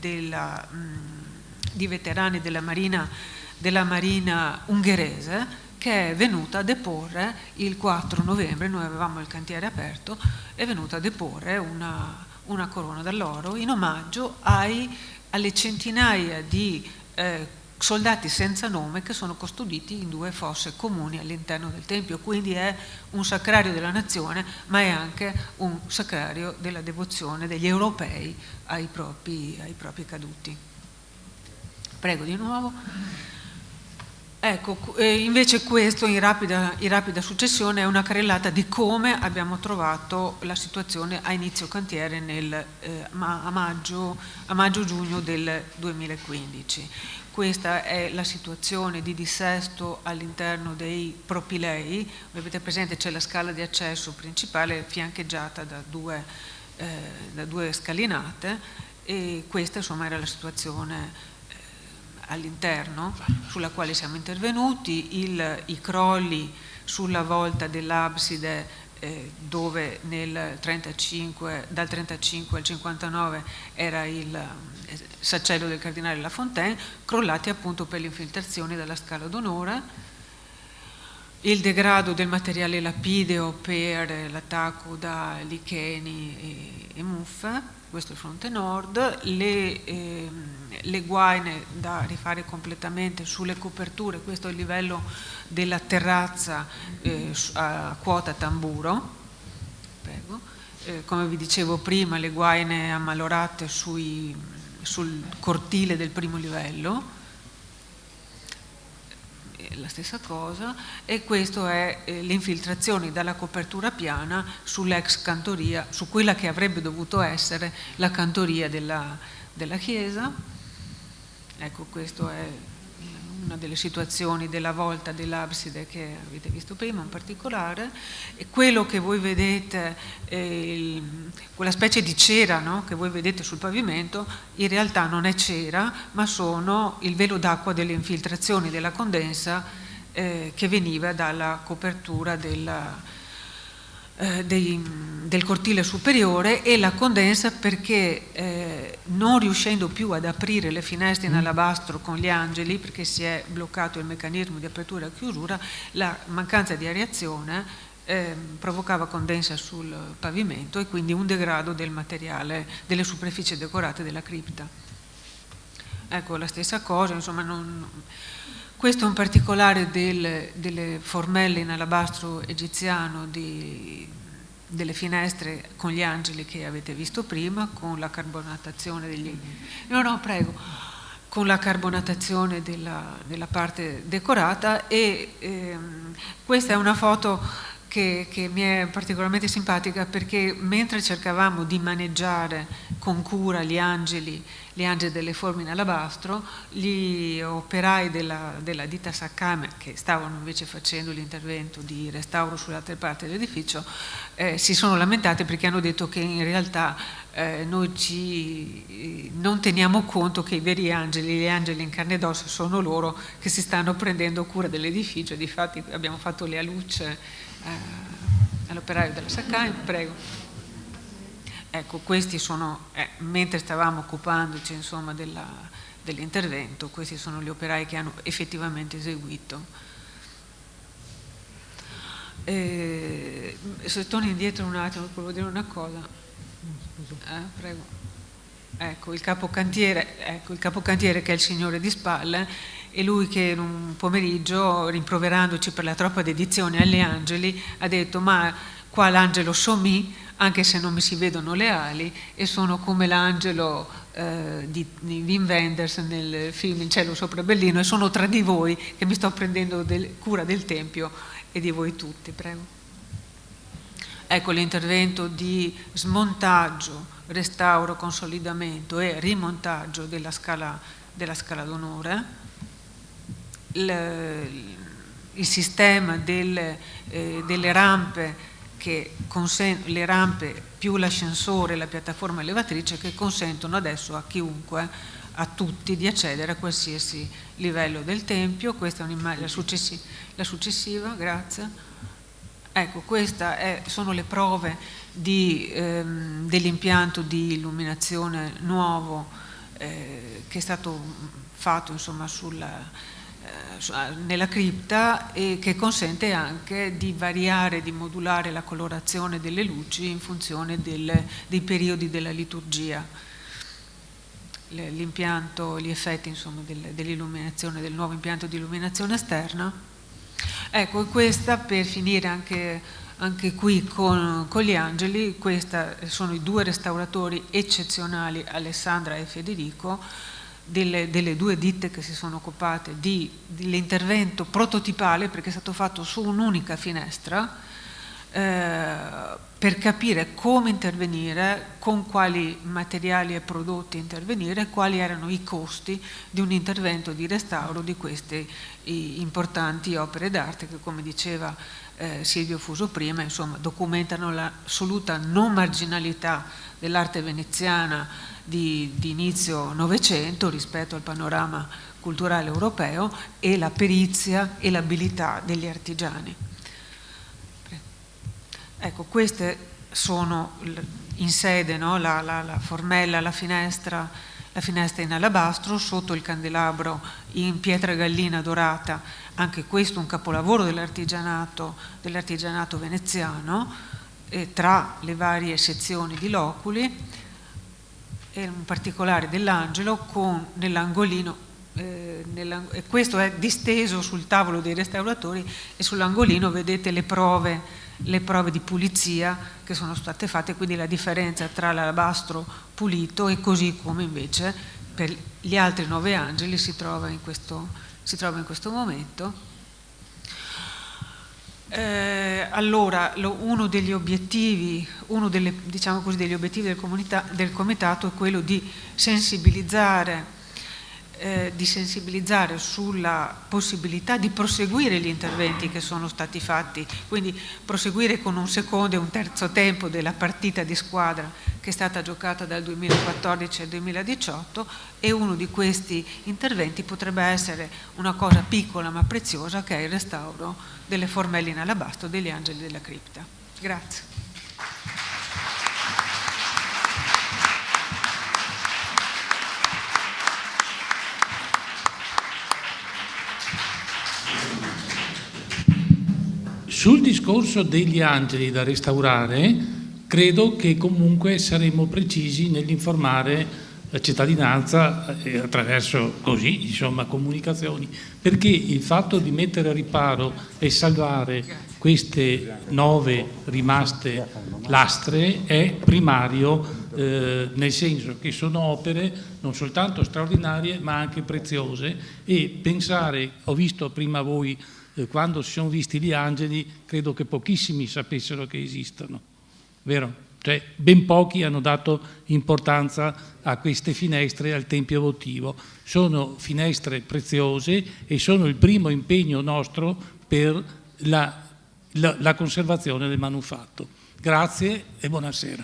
di veterani della marina ungherese, che è venuta a deporre il 4 novembre, noi avevamo il cantiere aperto, è venuta a deporre una corona d'alloro in omaggio alle centinaia di soldati senza nome che sono custoditi in 2 fosse comuni all'interno del Tempio. Quindi è un sacrario della nazione, ma è anche un sacrario della devozione degli europei ai propri caduti. Prego di nuovo. Ecco, invece questo in rapida successione è una carrellata di come abbiamo trovato la situazione a inizio cantiere a maggio-giugno del 2015. Questa è la situazione di dissesto all'interno dei propilei. Avete presente, c'è la scala di accesso principale fiancheggiata da due scalinate, e questa insomma era la situazione all'interno sulla quale siamo intervenuti. I crolli sulla volta dell'abside dove dal 35 al 59 era il saccello del cardinale La Fontaine, crollati appunto per le infiltrazioni dalla scala d'onore, il degrado del materiale lapideo per l'attacco da licheni e muffe. Questo è il fronte nord, le guaine da rifare completamente sulle coperture. Questo è il livello della terrazza a quota Tamburo. Prego. Come vi dicevo prima, le guaine ammalorate sul cortile del primo livello, la stessa cosa, e questo è le infiltrazioni dalla copertura piana sull'ex cantoria, su quella che avrebbe dovuto essere la cantoria della chiesa. Ecco, questo è una delle situazioni della volta dell'abside che avete visto prima in particolare. E quello che voi vedete, quella specie di cera, no, che voi vedete sul pavimento, in realtà non è cera, ma sono il velo d'acqua delle infiltrazioni della condensa che veniva dalla copertura del cortile superiore, e la condensa perché non riuscendo più ad aprire le finestre in alabastro con gli angeli, perché si è bloccato il meccanismo di apertura e chiusura, la mancanza di areazione provocava condensa sul pavimento e quindi un degrado del materiale, delle superfici decorate della cripta. Ecco, la stessa cosa, insomma, questo è un particolare delle formelle in alabastro egiziano delle finestre con gli angeli che avete visto prima, con la carbonatazione con la carbonatazione della parte decorata. E questa è una foto che mi è particolarmente simpatica, perché mentre cercavamo di maneggiare con cura gli angeli delle forme in alabastro, gli operai della ditta Saccame, che stavano invece facendo l'intervento di restauro sulle altre parti dell'edificio, si sono lamentati perché hanno detto che in realtà noi non teniamo conto che i veri angeli, gli angeli in carne ed ossa, sono loro che si stanno prendendo cura dell'edificio. Difatti abbiamo fatto le alucce all'operaio della Saccai. Prego. Ecco, questi sono, mentre stavamo occupandoci insomma dell'intervento, questi sono gli operai che hanno effettivamente eseguito. Se torni indietro un attimo, volevo dire una cosa. Prego. Ecco il capocantiere che è il signore di spalle, e lui che in un pomeriggio, rimproverandoci per la troppa dedizione agli angeli, ha detto: ma qua l'angelo Sommi, anche se non mi si vedono le ali, e sono come l'angelo di Wim Wenders nel film Il cielo sopra Berlino, e sono tra di voi che mi sto prendendo cura del Tempio e di voi tutti. Prego. Ecco l'intervento di smontaggio, restauro, consolidamento e rimontaggio della scala d'onore. Il sistema delle rampe, le rampe più l'ascensore e la piattaforma elevatrice, che consentono adesso a chiunque, a tutti, di accedere a qualsiasi livello del Tempio. Questa è un'immagine, la successiva, grazie. Ecco, queste sono le prove dell'impianto di illuminazione nuovo che è stato fatto insomma nella cripta, e che consente anche di variare, di modulare la colorazione delle luci in funzione dei periodi della liturgia. L'impianto, gli effetti insomma dell'illuminazione, del nuovo impianto di illuminazione esterna. Ecco, e questa, per finire anche qui con gli angeli, questi sono i due restauratori eccezionali, Alessandra e Federico, delle due ditte che si sono occupate dell'intervento prototipale, perché è stato fatto su un'unica finestra, per capire come intervenire, con quali materiali e prodotti intervenire, quali erano i costi di un intervento di restauro di queste importanti opere d'arte che, come diceva Silvio Fuso prima, insomma, documentano l'assoluta non marginalità dell'arte veneziana di inizio Novecento rispetto al panorama culturale europeo, e la perizia e l'abilità degli artigiani. Ecco, queste sono in sede, no? La formella, la finestra in alabastro, sotto il candelabro in pietra gallina dorata, anche questo un capolavoro dell'artigianato veneziano, tra le varie sezioni di loculi, e in particolare dell'angelo nell'angolino, e questo è disteso sul tavolo dei restauratori, e sull'angolino vedete le prove di pulizia che sono state fatte, quindi la differenza tra l'alabastro pulito e così come invece per gli altri 9 angeli si trova in questo momento. Allora, uno degli obiettivi del comitato è quello di sensibilizzare sulla possibilità di proseguire gli interventi che sono stati fatti, quindi proseguire con un secondo e un terzo tempo della partita di squadra che è stata giocata dal 2014 al 2018, e uno di questi interventi potrebbe essere una cosa piccola ma preziosa, che è il restauro delle formelle in alabastro degli angeli della cripta. Grazie. Sul discorso degli angeli da restaurare, credo che comunque saremo precisi nell'informare la cittadinanza attraverso così, insomma, comunicazioni, perché il fatto di mettere a riparo e salvare queste 9 rimaste lastre è primario, nel senso che sono opere non soltanto straordinarie ma anche preziose, e pensare, ho visto prima voi quando si sono visti gli angeli, credo che pochissimi sapessero che esistono, vero? Cioè ben pochi hanno dato importanza a queste finestre al Tempio votivo. Sono finestre preziose e sono il primo impegno nostro per la conservazione del manufatto. Grazie e buonasera.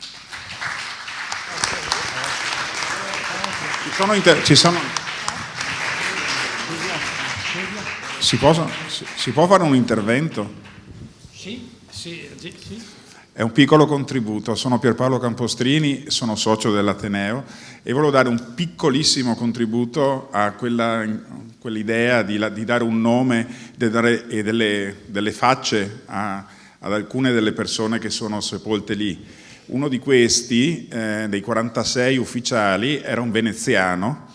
Si può fare un intervento? Sì. È un piccolo contributo. Sono Pierpaolo Campostrini, sono socio dell'Ateneo e volevo dare un piccolissimo contributo a quell'idea di dare un nome e delle facce ad alcune delle persone che sono sepolte lì. Uno di questi, dei 46 ufficiali, era un veneziano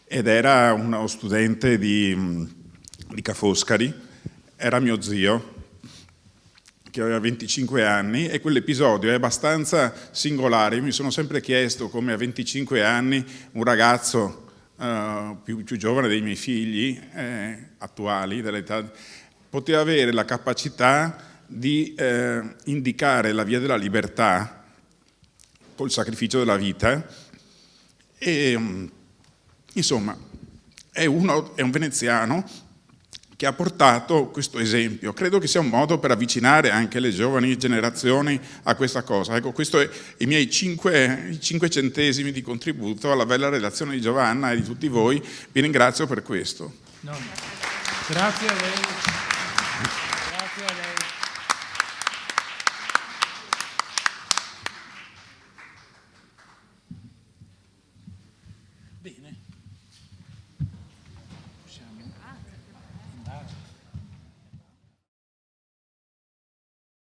ed era uno studente di Ca' Foscari, era mio zio che aveva 25 anni, e quell'episodio è abbastanza singolare. Io mi sono sempre chiesto come a 25 anni un ragazzo più giovane dei miei figli attuali, dell'età, poteva avere la capacità di indicare la via della libertà col sacrificio della vita, e insomma è un veneziano che ha portato questo esempio. Credo che sia un modo per avvicinare anche le giovani generazioni a questa cosa. Ecco, questo è i miei 5 centesimi di contributo alla bella relazione di Giovanna e di tutti voi. Vi ringrazio per questo. No. Grazie a lei. Grazie a lei.